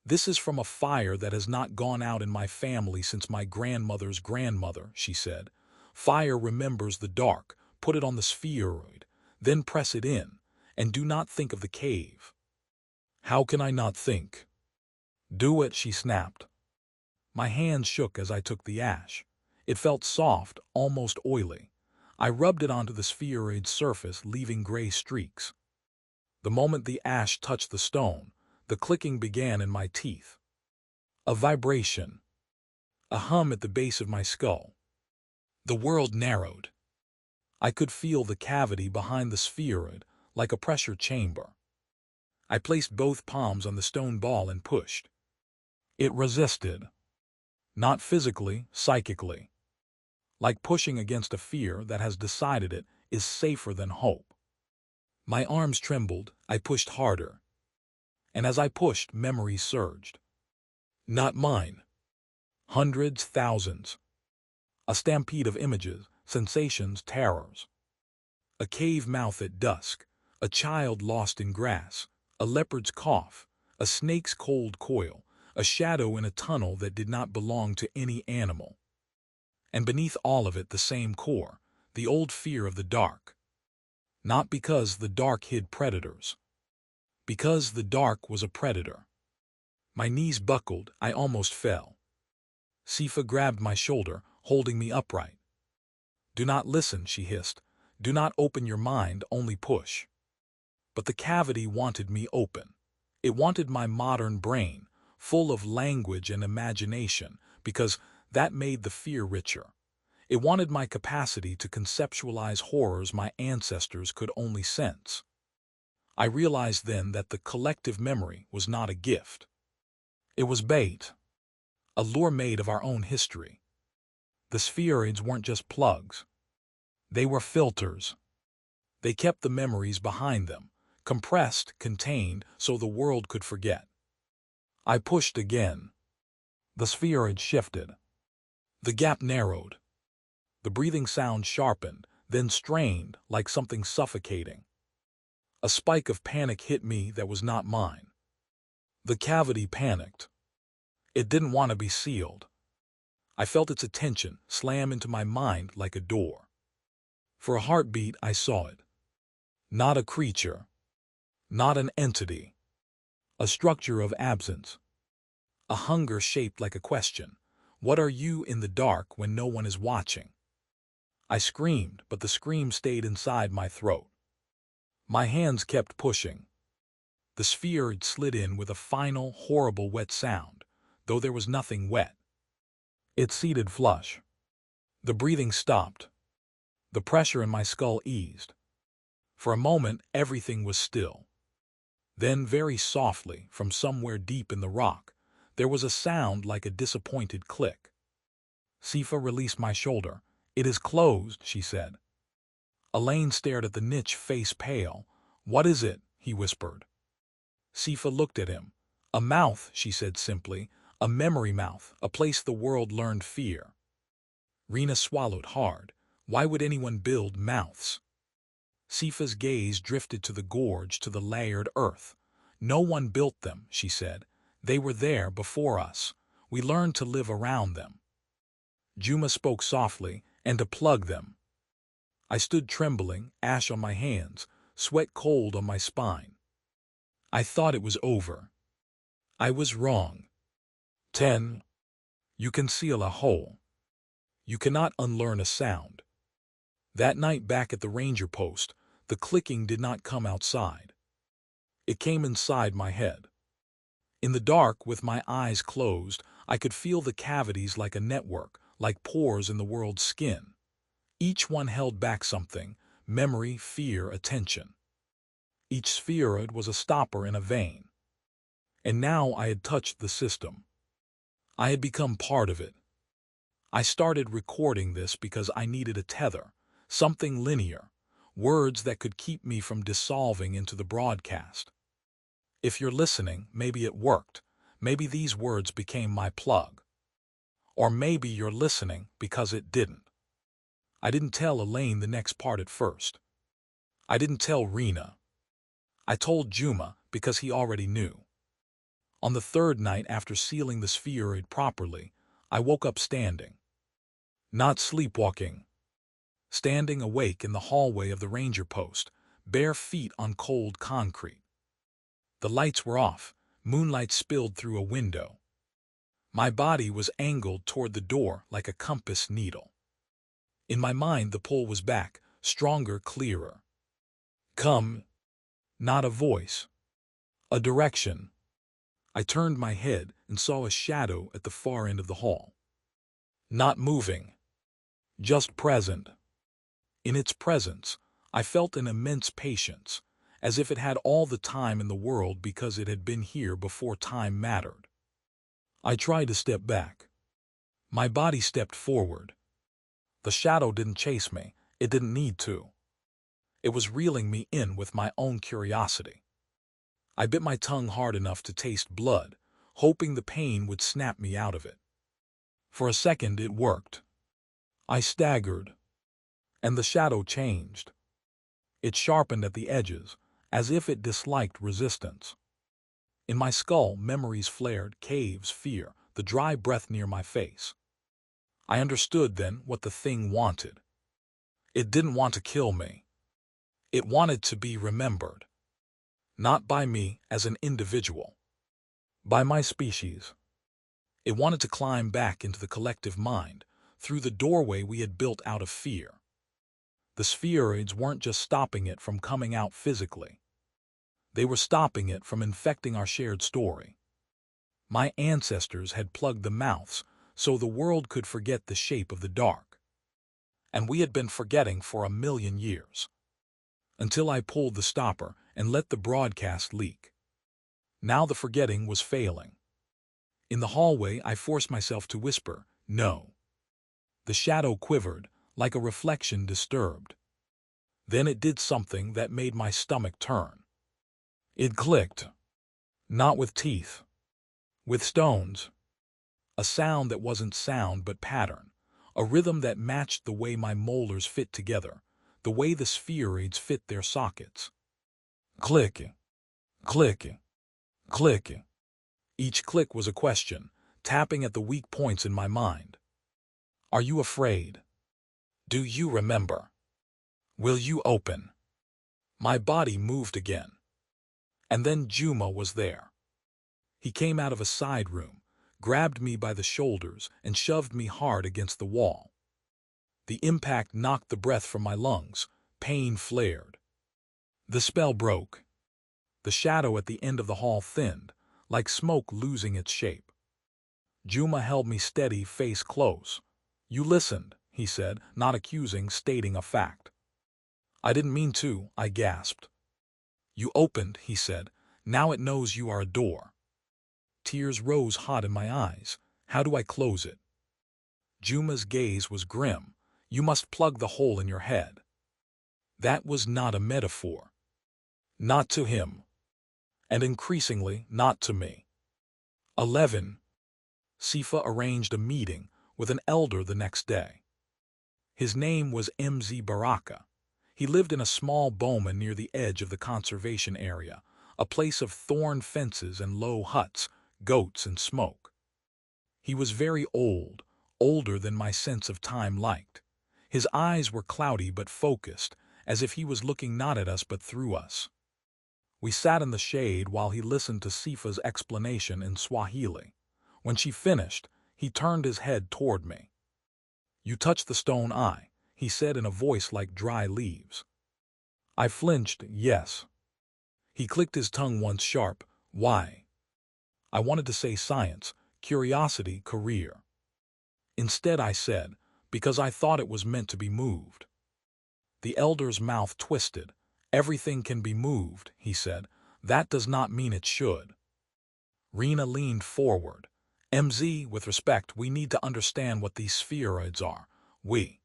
"This is from a fire that has not gone out in my family since my grandmother's grandmother," she said. "Fire remembers the dark. Put it on the spheroid, then press it in, and do not think of the cave." "How can I not think?" "Do it," she snapped. My hand shook as I took the ash. It felt soft, almost oily. I rubbed it onto the spheroid's surface, leaving gray streaks. The moment the ash touched the stone, the clicking began in my teeth. A vibration. A hum at the base of my skull. The world narrowed. I could feel the cavity behind the spheroid, like a pressure chamber. I placed both palms on the stone ball and pushed. It resisted. Not physically, psychically. Like pushing against a fear that has decided it is safer than hope. My arms trembled, I pushed harder. And as I pushed, memories surged. Not mine. Hundreds, thousands. A stampede of images, sensations, terrors. A cave mouth at dusk, a child lost in grass, a leopard's cough, a snake's cold coil, a shadow in a tunnel that did not belong to any animal. And beneath all of it the same core, the old fear of the dark. Not because the dark hid predators. Because the dark was a predator. My knees buckled, I almost fell. Sifa grabbed my shoulder, holding me upright. "Do not listen," she hissed. "Do not open your mind, only push." But the cavity wanted me open. It wanted my modern brain, full of language and imagination, because that made the fear richer. It wanted my capacity to conceptualize horrors my ancestors could only sense. I realized then that the collective memory was not a gift. It was bait, a lure made of our own history. The spheroids weren't just plugs. They were filters. They kept the memories behind them, compressed, contained, so the world could forget. I pushed again. The spheroid shifted. The gap narrowed. The breathing sound sharpened, then strained like something suffocating. A spike of panic hit me that was not mine. The cavity panicked. It didn't want to be sealed. I felt its attention slam into my mind like a door. For a heartbeat, I saw it. Not a creature. Not an entity. A structure of absence. A hunger shaped like a question. What are you in the dark when no one is watching? I screamed, but the scream stayed inside my throat. My hands kept pushing. The spheroid slid in with a final, horrible wet sound, though there was nothing wet. It seated flush. The breathing stopped. The pressure in my skull eased. For a moment, everything was still. Then, very softly, from somewhere deep in the rock, there was a sound like a disappointed click. Sifa released my shoulder. "It is closed," she said. Elaine stared at the niche, face pale. "What is it?" he whispered. Sifa looked at him. "A mouth," she said simply. "A memory mouth, a place the world learned fear." Rena swallowed hard. Why would anyone build mouths? Sifa's gaze drifted to the gorge, to the layered earth. "No one built them," she said. "They were there before us. We learned to live around them." Juma spoke softly, "And to plug them." I stood trembling, ash on my hands, sweat cold on my spine. I thought it was over. I was wrong. 10. You can seal a hole. You cannot unlearn a sound. That night back at the ranger post, the clicking did not come outside. It came inside my head. In the dark, with my eyes closed, I could feel the cavities like a network, like pores in the world's skin. Each one held back something: memory, fear, attention. Each spheroid was a stopper in a vein. And now I had touched the system. I had become part of it. I started recording this because I needed a tether, something linear, words that could keep me from dissolving into the broadcast. If you're listening, maybe it worked. Maybe these words became my plug. Or maybe you're listening because it didn't. I didn't tell Elaine the next part at first. I didn't tell Rena. I told Juma because he already knew. On the third night after sealing the spheroid properly, I woke up standing. Not sleepwalking. Standing awake in the hallway of the ranger post, bare feet on cold concrete. The lights were off, moonlight spilled through a window. My body was angled toward the door like a compass needle. In my mind the pull was back, stronger, clearer. Come. Not a voice. A direction. I turned my head and saw a shadow at the far end of the hall. Not moving. Just present. In its presence, I felt an immense patience, as if it had all the time in the world because it had been here before time mattered. I tried to step back. My body stepped forward. The shadow didn't chase me. It didn't need to. It was reeling me in with my own curiosity. I bit my tongue hard enough to taste blood, hoping the pain would snap me out of it. For a second it worked. I staggered, and the shadow changed. It sharpened at the edges, as if it disliked resistance. In my skull, memories flared, caves, fear, the dry breath near my face. I understood then what the thing wanted. It didn't want to kill me. It wanted to be remembered. Not by me as an individual. By my species. It wanted to climb back into the collective mind, through the doorway we had built out of fear. The spheroids weren't just stopping it from coming out physically. They were stopping it from infecting our shared story. My ancestors had plugged the mouths so the world could forget the shape of the dark. And we had been forgetting for 1,000,000 years. Until I pulled the stopper and let the broadcast leak. Now the forgetting was failing. In the hallway, I forced myself to whisper, "No." The shadow quivered, like a reflection disturbed. Then it did something that made my stomach turn. It clicked. Not with teeth. With stones. A sound that wasn't sound but pattern. A rhythm that matched the way my molars fit together, the way the spheroids fit their sockets. Click. Click. Click. Each click was a question, tapping at the weak points in my mind. Are you afraid? Do you remember? Will you open? My body moved again. And then Juma was there. He came out of a side room, grabbed me by the shoulders, and shoved me hard against the wall. The impact knocked the breath from my lungs. Pain flared. The spell broke. The shadow at the end of the hall thinned, like smoke losing its shape. Juma held me steady, face close. "You listened," he said, not accusing, stating a fact. "I didn't mean to," I gasped. "You opened," he said. "Now it knows you are a door." Tears rose hot in my eyes. How do I close it? Juma's gaze was grim. "You must plug the hole in your head." That was not a metaphor. Not to him. And increasingly, not to me. 11. Sifa arranged a meeting with an elder the next day. His name was Mz Baraka. He lived in a small boma near the edge of the conservation area, a place of thorn fences and low huts, goats and smoke. He was very old, older than my sense of time liked. His eyes were cloudy but focused, as if he was looking not at us but through us. We sat in the shade while he listened to Sifa's explanation in Swahili. When she finished, he turned his head toward me. "You touched the stone eye," he said in a voice like dry leaves. I flinched, "Yes." He clicked his tongue once sharp. "Why?" I wanted to say science, curiosity, career. Instead I said, "Because I thought it was meant to be moved." The elder's mouth twisted. "Everything can be moved," he said. "That does not mean it should." Rena leaned forward. "MZ, with respect, we need to understand what these spheroids are. We."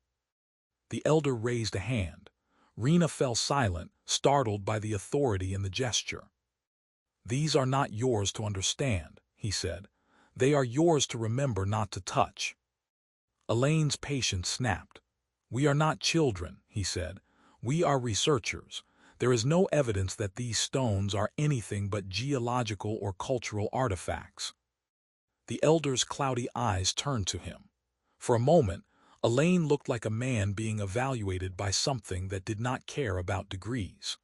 The elder raised a hand. Rena fell silent, startled by the authority in the gesture. "These are not yours to understand," he said. "They are yours to remember not to touch." Elaine's patience snapped. "We are not children," he said. "We are researchers. There is no evidence that these stones are anything but geological or cultural artifacts." The elder's cloudy eyes turned to him. For a moment, Elaine looked like a man being evaluated by something that did not care about degrees.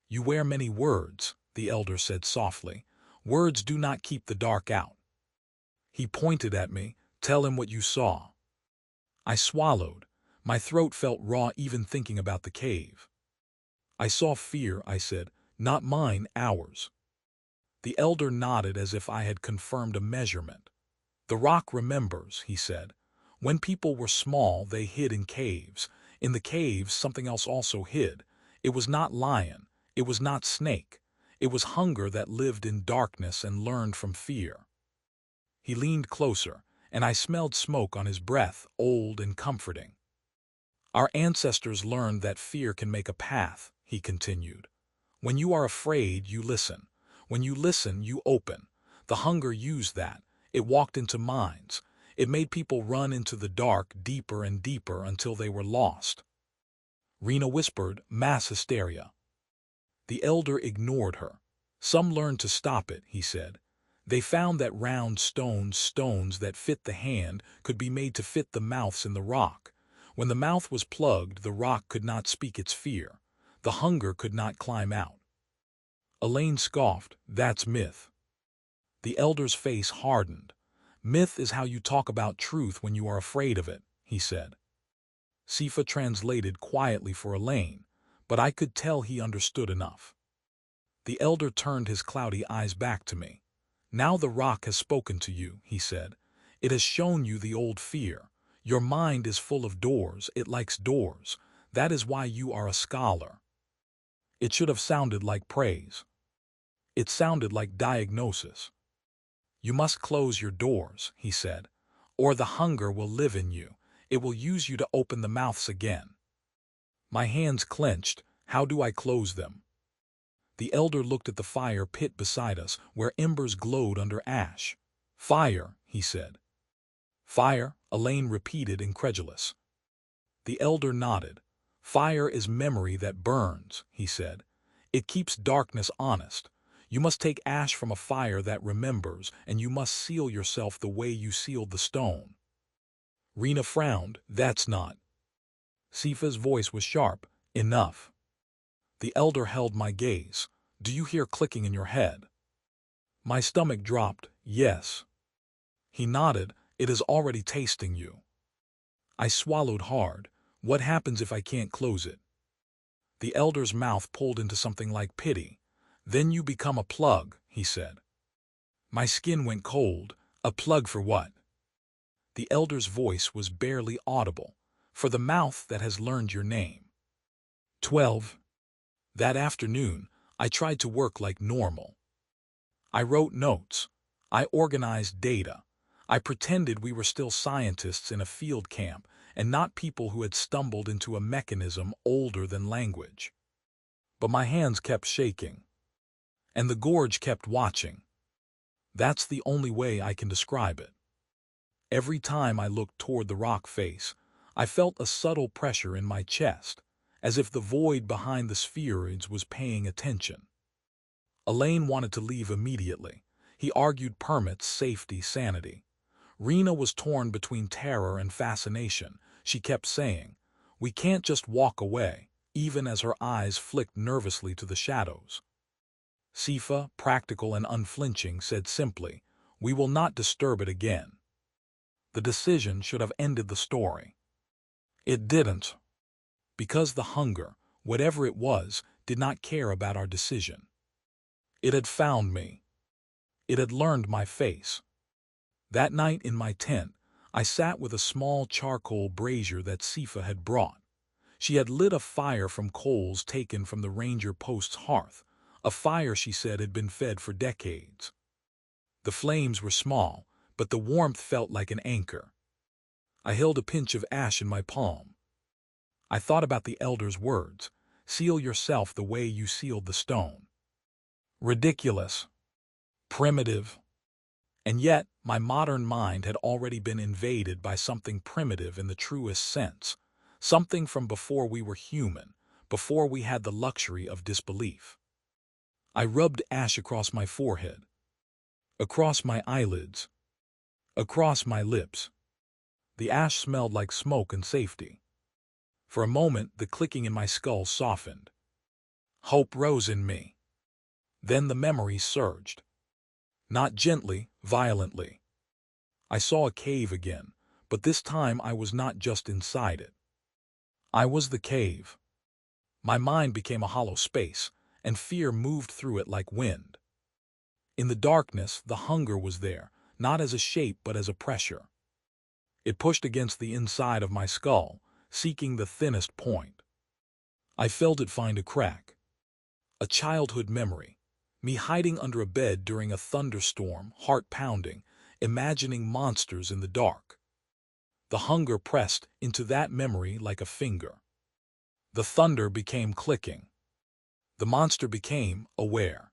"You wear many words," the elder said softly. "Words do not keep the dark out." He pointed at me. "Tell him what you saw." I swallowed. My throat felt raw even thinking about the cave. "I saw fear," I said. "Not mine, ours." The elder nodded as if I had confirmed a measurement. "The rock remembers," he said. "When people were small, they hid in caves. In the caves, something else also hid. It was not lion. It was not snake. It was hunger that lived in darkness and learned from fear." He leaned closer, and I smelled smoke on his breath, old and comforting. Our ancestors learned that fear can make a path, he continued. When you are afraid, you listen. When you listen, you open. The hunger used that. It walked into minds. It made people run into the dark deeper and deeper until they were lost. Rena whispered, mass hysteria. The elder ignored her. Some learned to stop it, he said. They found that round stones that fit the hand, could be made to fit the mouths in the rock. When the mouth was plugged, the rock could not speak its fear. The hunger could not climb out. Elaine scoffed, that's myth. The elder's face hardened. Myth is how you talk about truth when you are afraid of it, he said. Sifa translated quietly for Elaine, but I could tell he understood enough. The elder turned his cloudy eyes back to me. Now the rock has spoken to you, he said. It has shown you the old fear. Your mind is full of doors, it likes doors. That is why you are a scholar. It should have sounded like praise. It sounded like diagnosis. You must close your doors, he said, or the hunger will live in you. It will use you to open the mouths again. My hands clenched. How do I close them? The elder looked at the fire pit beside us, where embers glowed under ash. Fire, he said. Fire, Elaine repeated, incredulous. The elder nodded. Fire is memory that burns, he said. It keeps darkness honest. You must take ash from a fire that remembers, and you must seal yourself the way you sealed the stone. Rena frowned. That's not. Sifa's voice was sharp. Enough. The elder held my gaze. Do you hear clicking in your head? My stomach dropped. Yes. He nodded. It is already tasting you. I swallowed hard. What happens if I can't close it? The elder's mouth pulled into something like pity. Then you become a plug, he said. My skin went cold. A plug for what? The elder's voice was barely audible. For the mouth that has learned your name. 12. That afternoon, I tried to work like normal. I wrote notes. I organized data. I pretended we were still scientists in a field camp and not people who had stumbled into a mechanism older than language. But my hands kept shaking. And the gorge kept watching. That's the only way I can describe it. Every time I looked toward the rock face, I felt a subtle pressure in my chest, as if the void behind the spheroids was paying attention. Elaine wanted to leave immediately. He argued permits, safety, sanity. Rena was torn between terror and fascination. She kept saying, we can't just walk away, even as her eyes flicked nervously to the shadows. Sifa, practical and unflinching, said simply, we will not disturb it again. The decision should have ended the story. It didn't. Because the hunger, whatever it was, did not care about our decision. It had found me. It had learned my face. That night in my tent, I sat with a small charcoal brazier that Sifa had brought. She had lit a fire from coals taken from the ranger post's hearth, a fire she said had been fed for decades. The flames were small, but the warmth felt like an anchor. I held a pinch of ash in my palm. I thought about the elder's words, seal yourself the way you sealed the stone. Ridiculous. Primitive. And yet, my modern mind had already been invaded by something primitive in the truest sense, something from before we were human, before we had the luxury of disbelief. I rubbed ash across my forehead, across my eyelids, across my lips. The ash smelled like smoke and safety. For a moment, the clicking in my skull softened. Hope rose in me. Then the memories surged. Not gently, violently. I saw a cave again, but this time I was not just inside it. I was the cave. My mind became a hollow space, and fear moved through it like wind. In the darkness, the hunger was there, not as a shape but as a pressure. It pushed against the inside of my skull, seeking the thinnest point. I felt it find a crack. A childhood memory. Me hiding under a bed during a thunderstorm, heart pounding, imagining monsters in the dark. The hunger pressed into that memory like a finger. The thunder became clicking. The monster became aware.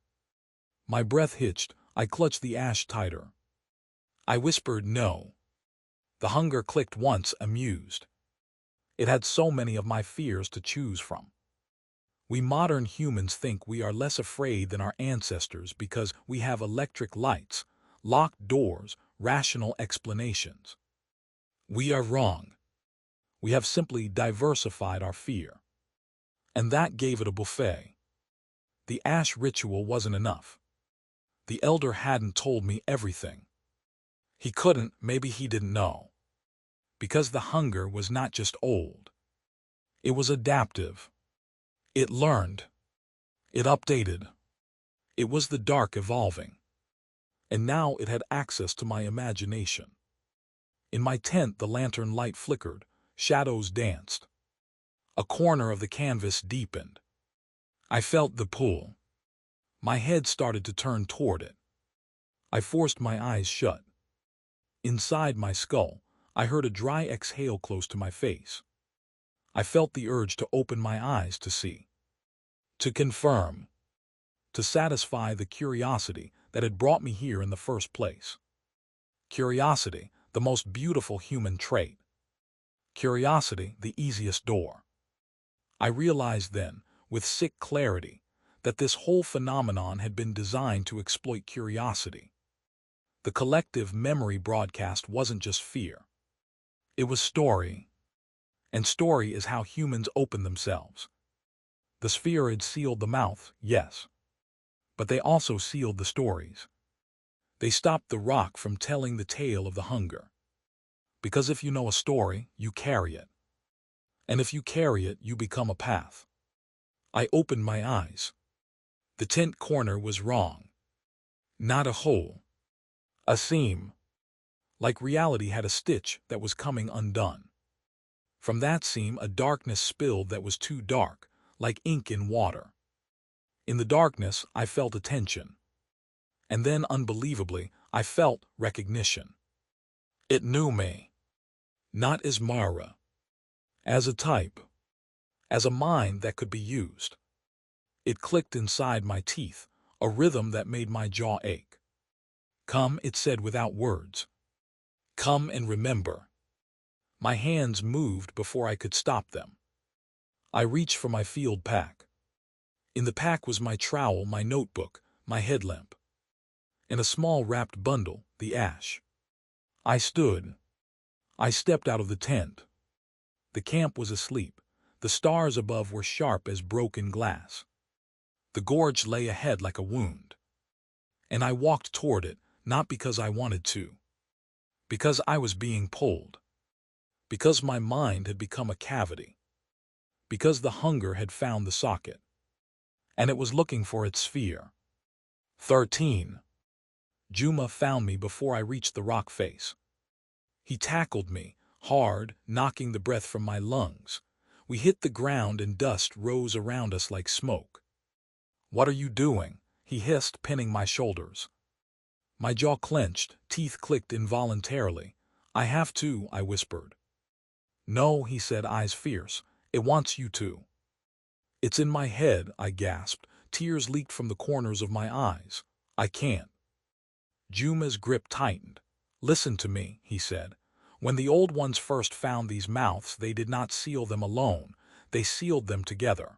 My breath hitched. I clutched the ash tighter. I whispered no. The hunger clicked once, amused. It had so many of my fears to choose from. We modern humans think we are less afraid than our ancestors because we have electric lights, locked doors, rational explanations. We are wrong. We have simply diversified our fear. And that gave it a buffet. The ash ritual wasn't enough. The elder hadn't told me everything. He couldn't, maybe he didn't know. Because the hunger was not just old. It was adaptive. It learned. It updated. It was the dark evolving. And now it had access to my imagination. In my tent, the lantern light flickered, shadows danced. A corner of the canvas deepened. I felt the pull. My head started to turn toward it. I forced my eyes shut. Inside my skull, I heard a dry exhale close to my face. I felt the urge to open my eyes to see. To confirm. To satisfy the curiosity that had brought me here in the first place. Curiosity, the most beautiful human trait. Curiosity, the easiest door. I realized then, with sick clarity, that this whole phenomenon had been designed to exploit curiosity. The collective memory broadcast wasn't just fear. It was story. And story is how humans open themselves. The spheroids sealed the mouth, yes. But they also sealed the stories. They stopped the rock from telling the tale of the hunger. Because if you know a story, you carry it. And if you carry it, you become a path. I opened my eyes. The tent corner was wrong. Not a hole. A seam. Like reality had a stitch that was coming undone. From that seam a darkness spilled that was too dark, like ink in water. In the darkness I felt attention. And then, unbelievably, I felt recognition. It knew me. Not as Mara. As a type. As a mind that could be used. It clicked inside my teeth, a rhythm that made my jaw ache. Come, it said without words. Come and remember. My hands moved before I could stop them. I reached for my field pack. In the pack was my trowel, my notebook, my headlamp. In a small wrapped bundle, the ash. I stood. I stepped out of the tent. The camp was asleep. The stars above were sharp as broken glass. The gorge lay ahead like a wound. And I walked toward it, not because I wanted to. Because I was being pulled. Because my mind had become a cavity. Because the hunger had found the socket. And it was looking for its sphere. 13. Juma found me before I reached the rock face. He tackled me, hard, knocking the breath from my lungs. We hit the ground and dust rose around us like smoke. What are you doing? He hissed, pinning my shoulders. My jaw clenched, teeth clicked involuntarily. I have to, I whispered. No, he said, eyes fierce. It wants you to. It's in my head, I gasped. Tears leaked from the corners of my eyes. I can't. Juma's grip tightened. Listen to me, he said. When the old ones first found these mouths, they did not seal them alone. They sealed them together.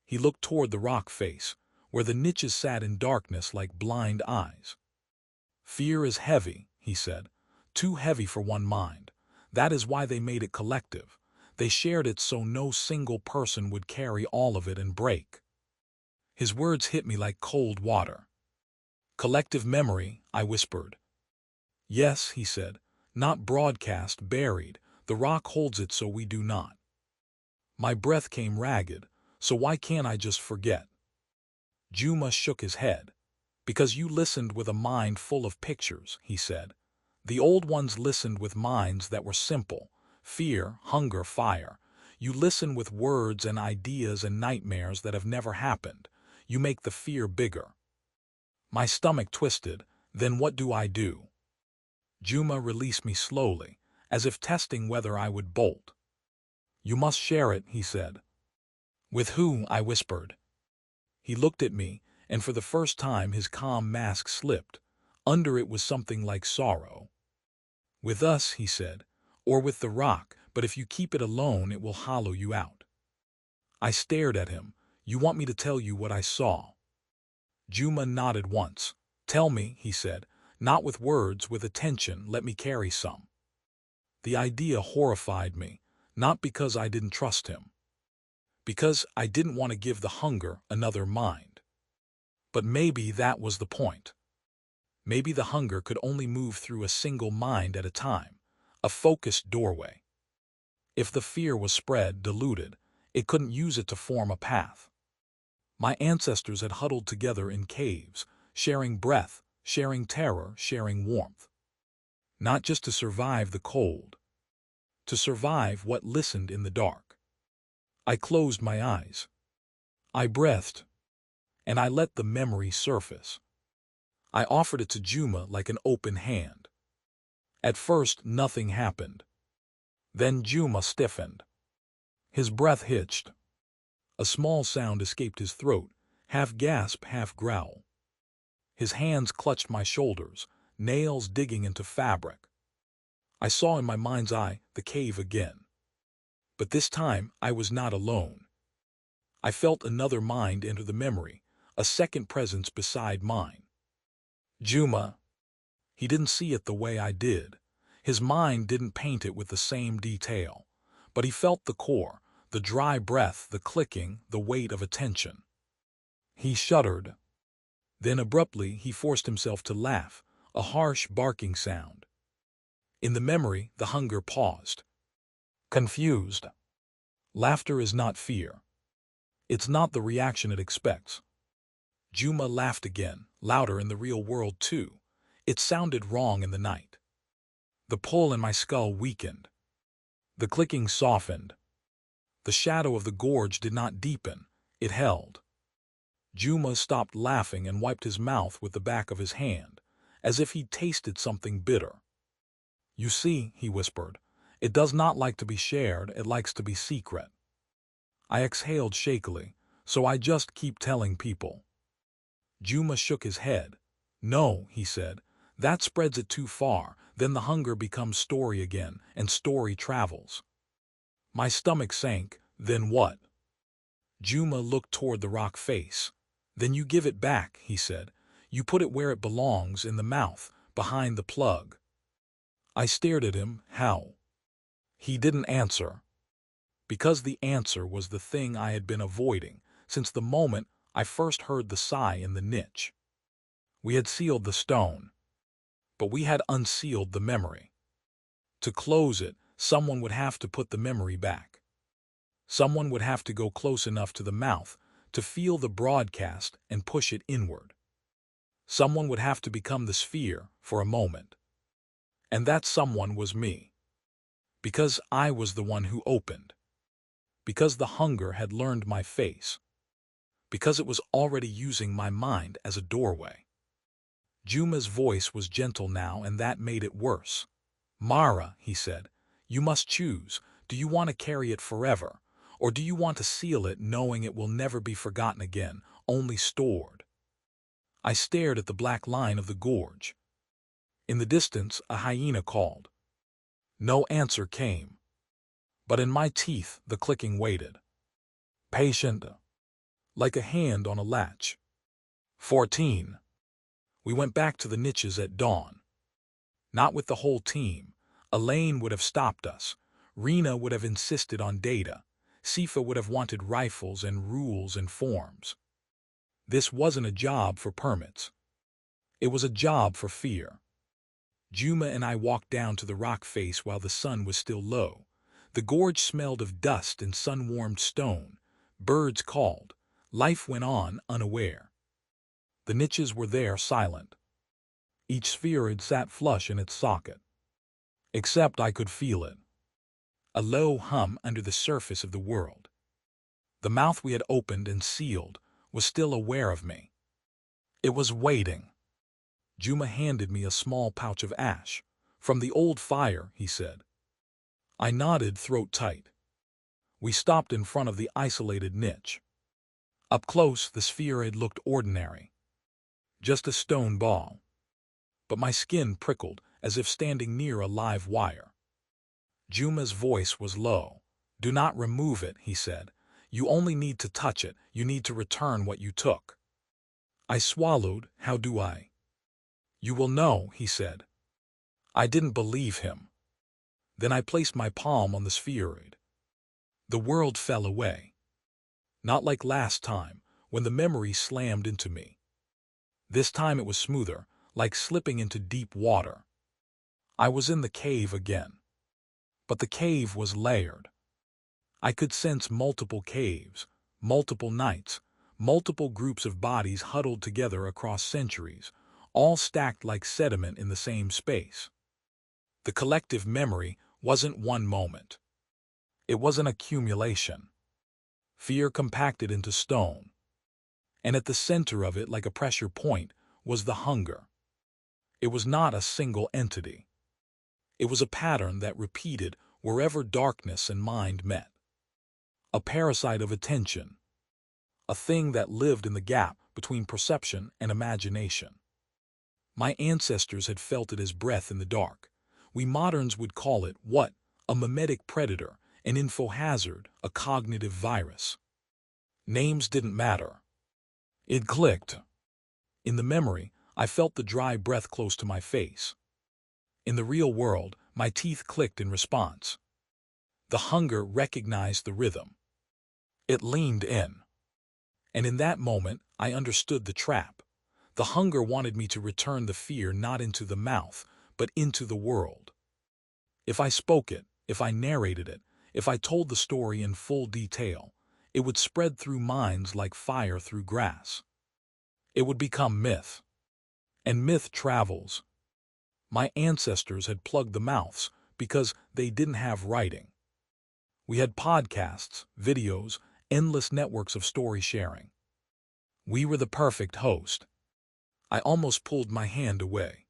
He looked toward the rock face, where the niches sat in darkness like blind eyes. Fear is heavy, he said. Too heavy for one mind. That is why they made it collective. They shared it so no single person would carry all of it and break. His words hit me like cold water. Collective memory, I whispered. Yes, he said. Not broadcast, buried. The rock holds it so we do not. My breath came ragged, so why can't I just forget? Juma shook his head. Because you listened with a mind full of pictures, he said. The old ones listened with minds that were simple. Fear, hunger, fire. You listen with words and ideas and nightmares that have never happened. You make the fear bigger. My stomach twisted. Then what do I do? Juma released me slowly, as if testing whether I would bolt. "You must share it," he said. "With who?" I whispered. He looked at me, and for the first time his calm mask slipped. Under it was something like sorrow. "With us," he said, "or with the rock, but if you keep it alone it will hollow you out." I stared at him. "You want me to tell you what I saw?" Juma nodded once. "Tell me," he said, "not with words, with attention, let me carry some." The idea horrified me, not because I didn't trust him. Because I didn't want to give the hunger another mind. But maybe that was the point. Maybe the hunger could only move through a single mind at a time, a focused doorway. If the fear was spread, diluted, it couldn't use it to form a path. My ancestors had huddled together in caves, sharing breath, sharing terror, sharing warmth. Not just to survive the cold. To survive what listened in the dark. I closed my eyes. I breathed. And I let the memory surface. I offered it to Juma like an open hand. At first, nothing happened. Then Juma stiffened. His breath hitched. A small sound escaped his throat, half gasp, half growl. His hands clutched my shoulders, nails digging into fabric. I saw in my mind's eye the cave again. But this time, I was not alone. I felt another mind enter the memory, a second presence beside mine. Juma. He didn't see it the way I did. His mind didn't paint it with the same detail. But he felt the core, the dry breath, the clicking, the weight of attention. He shuddered. Then abruptly he forced himself to laugh, a harsh barking sound. In the memory, the hunger paused. Confused. Laughter is not fear. It's not the reaction it expects. Juma laughed again, louder in the real world too. It sounded wrong in the night. The pull in my skull weakened. The clicking softened. The shadow of the gorge did not deepen, it held. Juma stopped laughing and wiped his mouth with the back of his hand, as if he'd tasted something bitter. "You see," he whispered, "it does not like to be shared, it likes to be secret." I exhaled shakily, "So I just keep telling people." Juma shook his head. "No," he said, "that spreads it too far, then the hunger becomes story again, and story travels." My stomach sank. Then what? Juma looked toward the rock face. "Then you give it back," he said. "You put it where it belongs, in the mouth, behind the plug." I stared at him. "How?" He didn't answer. Because the answer was the thing I had been avoiding, since the moment I first heard the sigh in the niche. We had sealed the stone. But we had unsealed the memory. To close it, someone would have to put the memory back. Someone would have to go close enough to the mouth to feel the broadcast and push it inward. Someone would have to become the sphere for a moment. And that someone was me. Because I was the one who opened. Because the hunger had learned my face. Because it was already using my mind as a doorway. Juma's voice was gentle now, and that made it worse. "Mara," he said, "you must choose. Do you want to carry it forever? Or do you want to seal it knowing it will never be forgotten again, only stored?" I stared at the black line of the gorge. In the distance, a hyena called. No answer came. But in my teeth, the clicking waited. Patient. Like a hand on a latch. 14. We went back to the niches at dawn. Not with the whole team. Elaine would have stopped us. Rena would have insisted on data. Sifa would have wanted rifles and rules and forms. This wasn't a job for permits. It was a job for fear. Juma and I walked down to the rock face while the sun was still low. The gorge smelled of dust and sun-warmed stone. Birds called. Life went on, unaware. The niches were there, silent. Each spheroid sat flush in its socket. Except I could feel it. A low hum under the surface of the world. The mouth we had opened and sealed was still aware of me. It was waiting. Juma handed me a small pouch of ash. "From the old fire," he said. I nodded, throat tight. We stopped in front of the isolated niche. Up close, the spheroid looked ordinary. Just a stone ball. But my skin prickled as if standing near a live wire. Juma's voice was low. "Do not remove it," he said. "You only need to touch it. You need to return what you took." I swallowed. "How do I?" "You will know," he said. I didn't believe him. Then I placed my palm on the spheroid. The world fell away. Not like last time, when the memory slammed into me. This time it was smoother, like slipping into deep water. I was in the cave again. But the cave was layered. I could sense multiple caves, multiple nights, multiple groups of bodies huddled together across centuries, all stacked like sediment in the same space. The collective memory wasn't one moment. It was an accumulation. Fear compacted into stone. And at the center of it, like a pressure point, was the hunger. It was not a single entity. It was a pattern that repeated wherever darkness and mind met. A parasite of attention. A thing that lived in the gap between perception and imagination. My ancestors had felt it as breath in the dark. We moderns would call it what? A mimetic predator, an info hazard, a cognitive virus. Names didn't matter. It clicked. In the memory, I felt the dry breath close to my face. In the real world, my teeth clicked in response. The hunger recognized the rhythm. It leaned in. And in that moment, I understood the trap. The hunger wanted me to return the fear not into the mouth, but into the world. If I spoke it, if I narrated it, if I told the story in full detail, it would spread through minds like fire through grass. It would become myth. And myth travels. My ancestors had plugged the mouths because they didn't have writing. We had podcasts, videos, endless networks of story sharing. We were the perfect host. I almost pulled my hand away.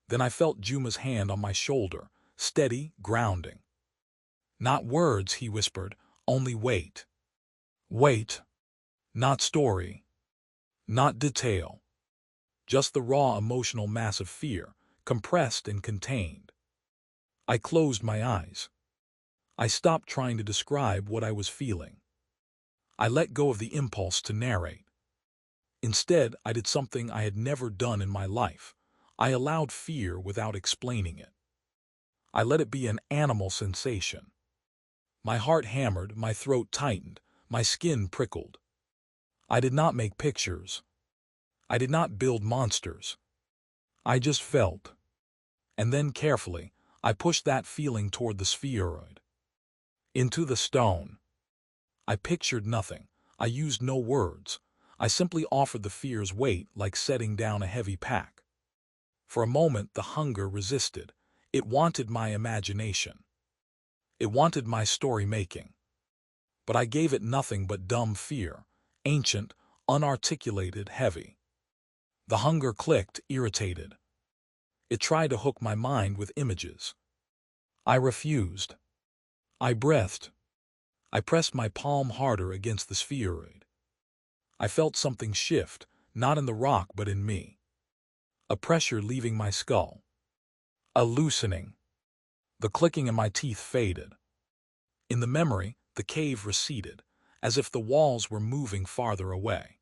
Then I felt Juma's hand on my shoulder, steady, grounding. "Not words," he whispered, "only weight. Weight. Not story. Not detail. Just the raw emotional mass of fear, compressed and contained." I closed my eyes. I stopped trying to describe what I was feeling. I let go of the impulse to narrate. Instead, I did something I had never done in my life. I allowed fear without explaining it. I let it be an animal sensation. My heart hammered, my throat tightened, my skin prickled. I did not make pictures. I did not build monsters. I just felt. And then carefully, I pushed that feeling toward the spheroid. Into the stone. I pictured nothing. I used no words. I simply offered the fear's weight like setting down a heavy pack. For a moment, the hunger resisted. It wanted my imagination. It wanted my story-making. But I gave it nothing but dumb fear, ancient, unarticulated, heavy. The hunger clicked, irritated. It tried to hook my mind with images. I refused. I breathed. I pressed my palm harder against the spheroid. I felt something shift, not in the rock but in me. A pressure leaving my skull. A loosening. The clicking in my teeth faded. In the memory, the cave receded, as if the walls were moving farther away.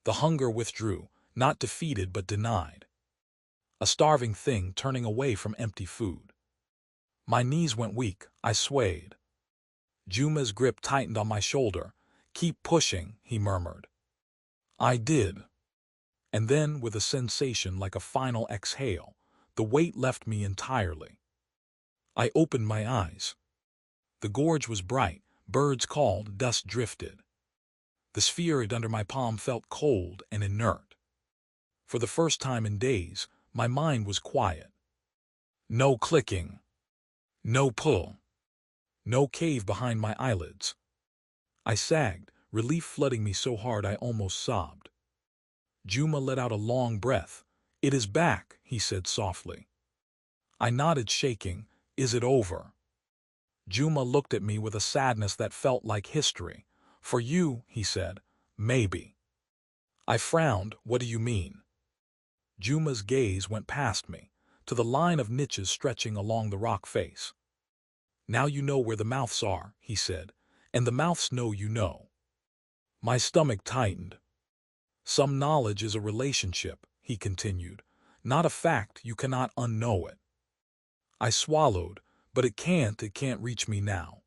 The hunger withdrew, not defeated but denied. A starving thing turning away from empty food. My knees went weak, I swayed. Juma's grip tightened on my shoulder. "Keep pushing," he murmured. I did. And then, with a sensation like a final exhale, the weight left me entirely. I opened my eyes. The gorge was bright, birds called, dust drifted. The spheroid under my palm felt cold and inert. For the first time in days, my mind was quiet. No clicking. No pull. No cave behind my eyelids. I sagged, relief flooding me so hard I almost sobbed. Juma let out a long breath. "It is back," he said softly. I nodded, shaking. "Is it over?" Juma looked at me with a sadness that felt like history. For you, he said, maybe. I frowned. What do you mean? Juma's gaze went past me, to the line of niches stretching along the rock face. Now you know where the mouths are, he said, and the mouths know you know. My stomach tightened. Some knowledge is a relationship, he continued, not a fact. You cannot unknow it. I swallowed, but it can't reach me now.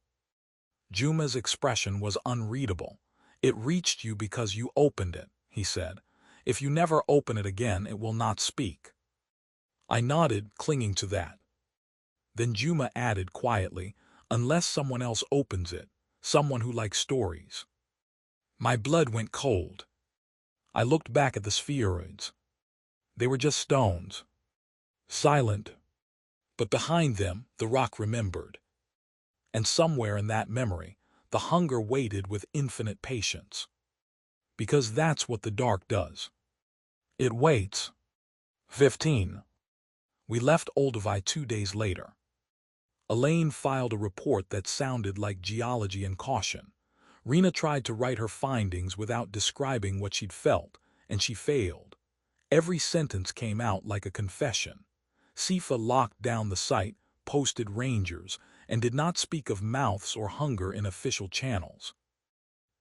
Juma's expression was unreadable. It reached you because you opened it, he said. If you never open it again, it will not speak. I nodded, clinging to that. Then Juma added quietly, unless someone else opens it, someone who likes stories. My blood went cold. I looked back at the spheroids. They were just stones. Silent. But behind them, the rock remembered. And somewhere in that memory, the hunger waited with infinite patience. Because that's what the dark does. It waits. 15. We left Olduvai 2 days later. Elaine filed a report that sounded like geology and caution. Rena tried to write her findings without describing what she'd felt, and she failed. Every sentence came out like a confession. Sifa locked down the site, posted rangers, and did not speak of mouths or hunger in official channels.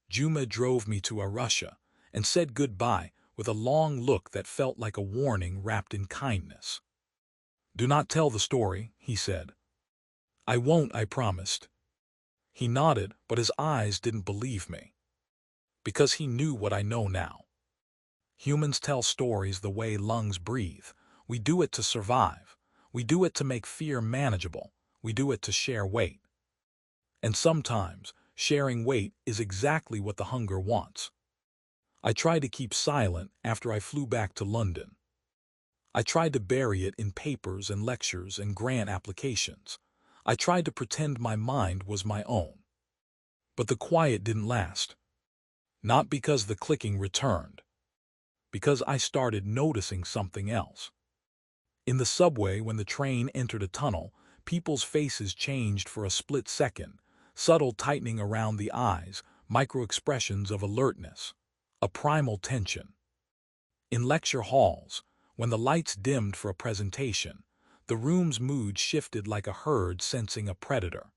Juma drove me to Arusha and said goodbye with a long look that felt like a warning wrapped in kindness. Do not tell the story, he said. I won't, I promised. He nodded, but his eyes didn't believe me. Because he knew what I know now. Humans tell stories the way lungs breathe. We do it to survive. We do it to make fear manageable. We do it to share weight. And sometimes, sharing weight is exactly what the hunger wants. I tried to keep silent after I flew back to London. I tried to bury it in papers and lectures and grant applications. I tried to pretend my mind was my own. But the quiet didn't last. Not because the clicking returned. Because I started noticing something else. In the subway, when the train entered a tunnel, people's faces changed for a split second, subtle tightening around the eyes, micro-expressions of alertness, a primal tension. In lecture halls, when the lights dimmed for a presentation, the room's mood shifted like a herd sensing a predator.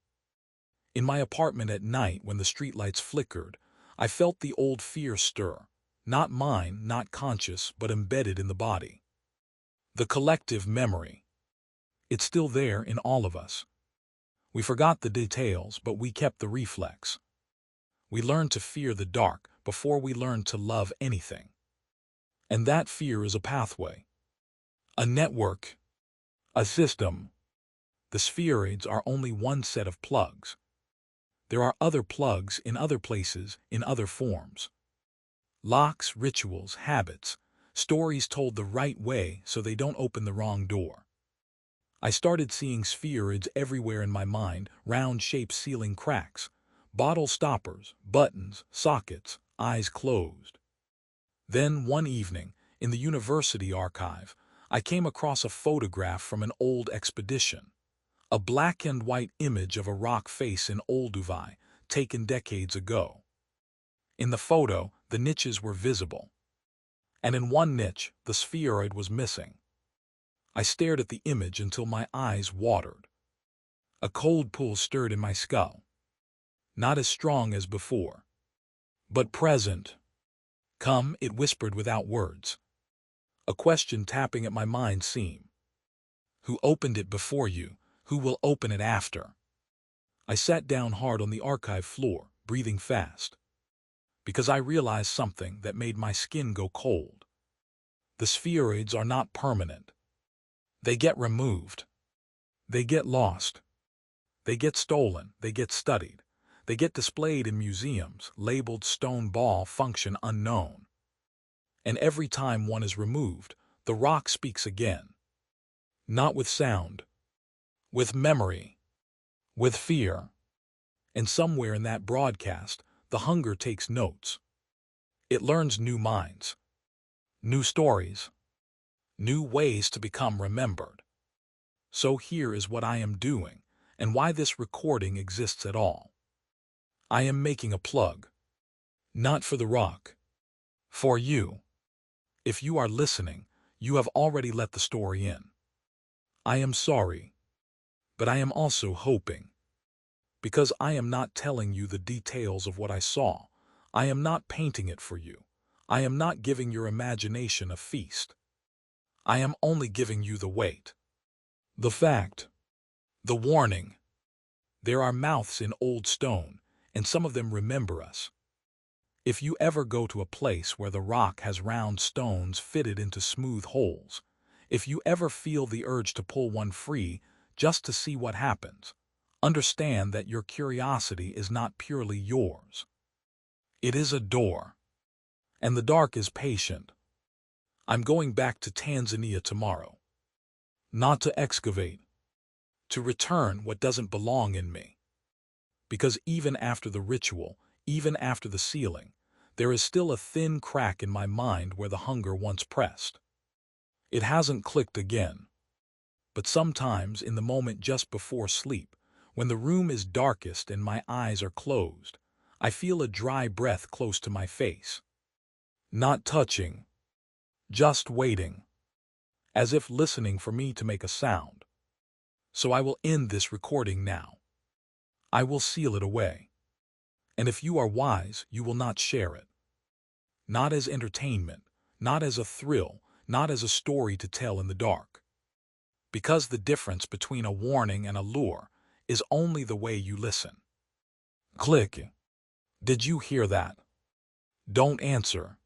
In my apartment at night, when the streetlights flickered, I felt the old fear stir, not mine, not conscious, but embedded in the body. The collective memory. It's still there in all of us. We forgot the details, but we kept the reflex. We learned to fear the dark before we learned to love anything. And that fear is a pathway. A network. A system. The spheroids are only one set of plugs. There are other plugs in other places, in other forms. Locks, rituals, habits, stories told the right way so they don't open the wrong door. I started seeing spheroids everywhere in my mind, round shaped ceiling cracks, bottle stoppers, buttons, sockets, eyes closed. Then one evening, in the university archive, I came across a photograph from an old expedition. A black and white image of a rock face in Olduvai, taken decades ago. In the photo, the niches were visible. And in one niche, the spheroid was missing. I stared at the image until my eyes watered. A cold pull stirred in my skull. Not as strong as before. But present. Come, it whispered without words. A question tapping at my mind seam. Who opened it before you? Who will open it after? I sat down hard on the archive floor, breathing fast. Because I realized something that made my skin go cold. The spheroids are not permanent. They get removed. They get lost. They get stolen. They get studied. They get displayed in museums, labeled stone ball, function unknown. And every time one is removed, the rock speaks again. Not with sound. With memory. With fear. And somewhere in that broadcast, the hunger takes notes. It learns new minds. New stories. New ways to become remembered. So here is what I am doing, and why this recording exists at all. I am making a plug. Not for the rock. For you. If you are listening, you have already let the story in. I am sorry. But I am also hoping. Because I am not telling you the details of what I saw. I am not painting it for you. I am not giving your imagination a feast. I am only giving you the weight. The fact. The warning. There are mouths in old stone, and some of them remember us. If you ever go to a place where the rock has round stones fitted into smooth holes, if you ever feel the urge to pull one free just to see what happens, understand that your curiosity is not purely yours. It is a door. And the dark is patient. I'm going back to Tanzania tomorrow. Not to excavate. To return what doesn't belong in me. Because even after the ritual, even after the sealing, there is still a thin crack in my mind where the hunger once pressed. It hasn't clicked again. But sometimes in the moment just before sleep, when the room is darkest and my eyes are closed, I feel a dry breath close to my face. Not touching. Just waiting. As if listening for me to make a sound. So I will end this recording now. I will seal it away. And if you are wise, you will not share it. Not as entertainment, not as a thrill, not as a story to tell in the dark. Because the difference between a warning and a lure is only the way you listen. Click. Did you hear that? Don't answer.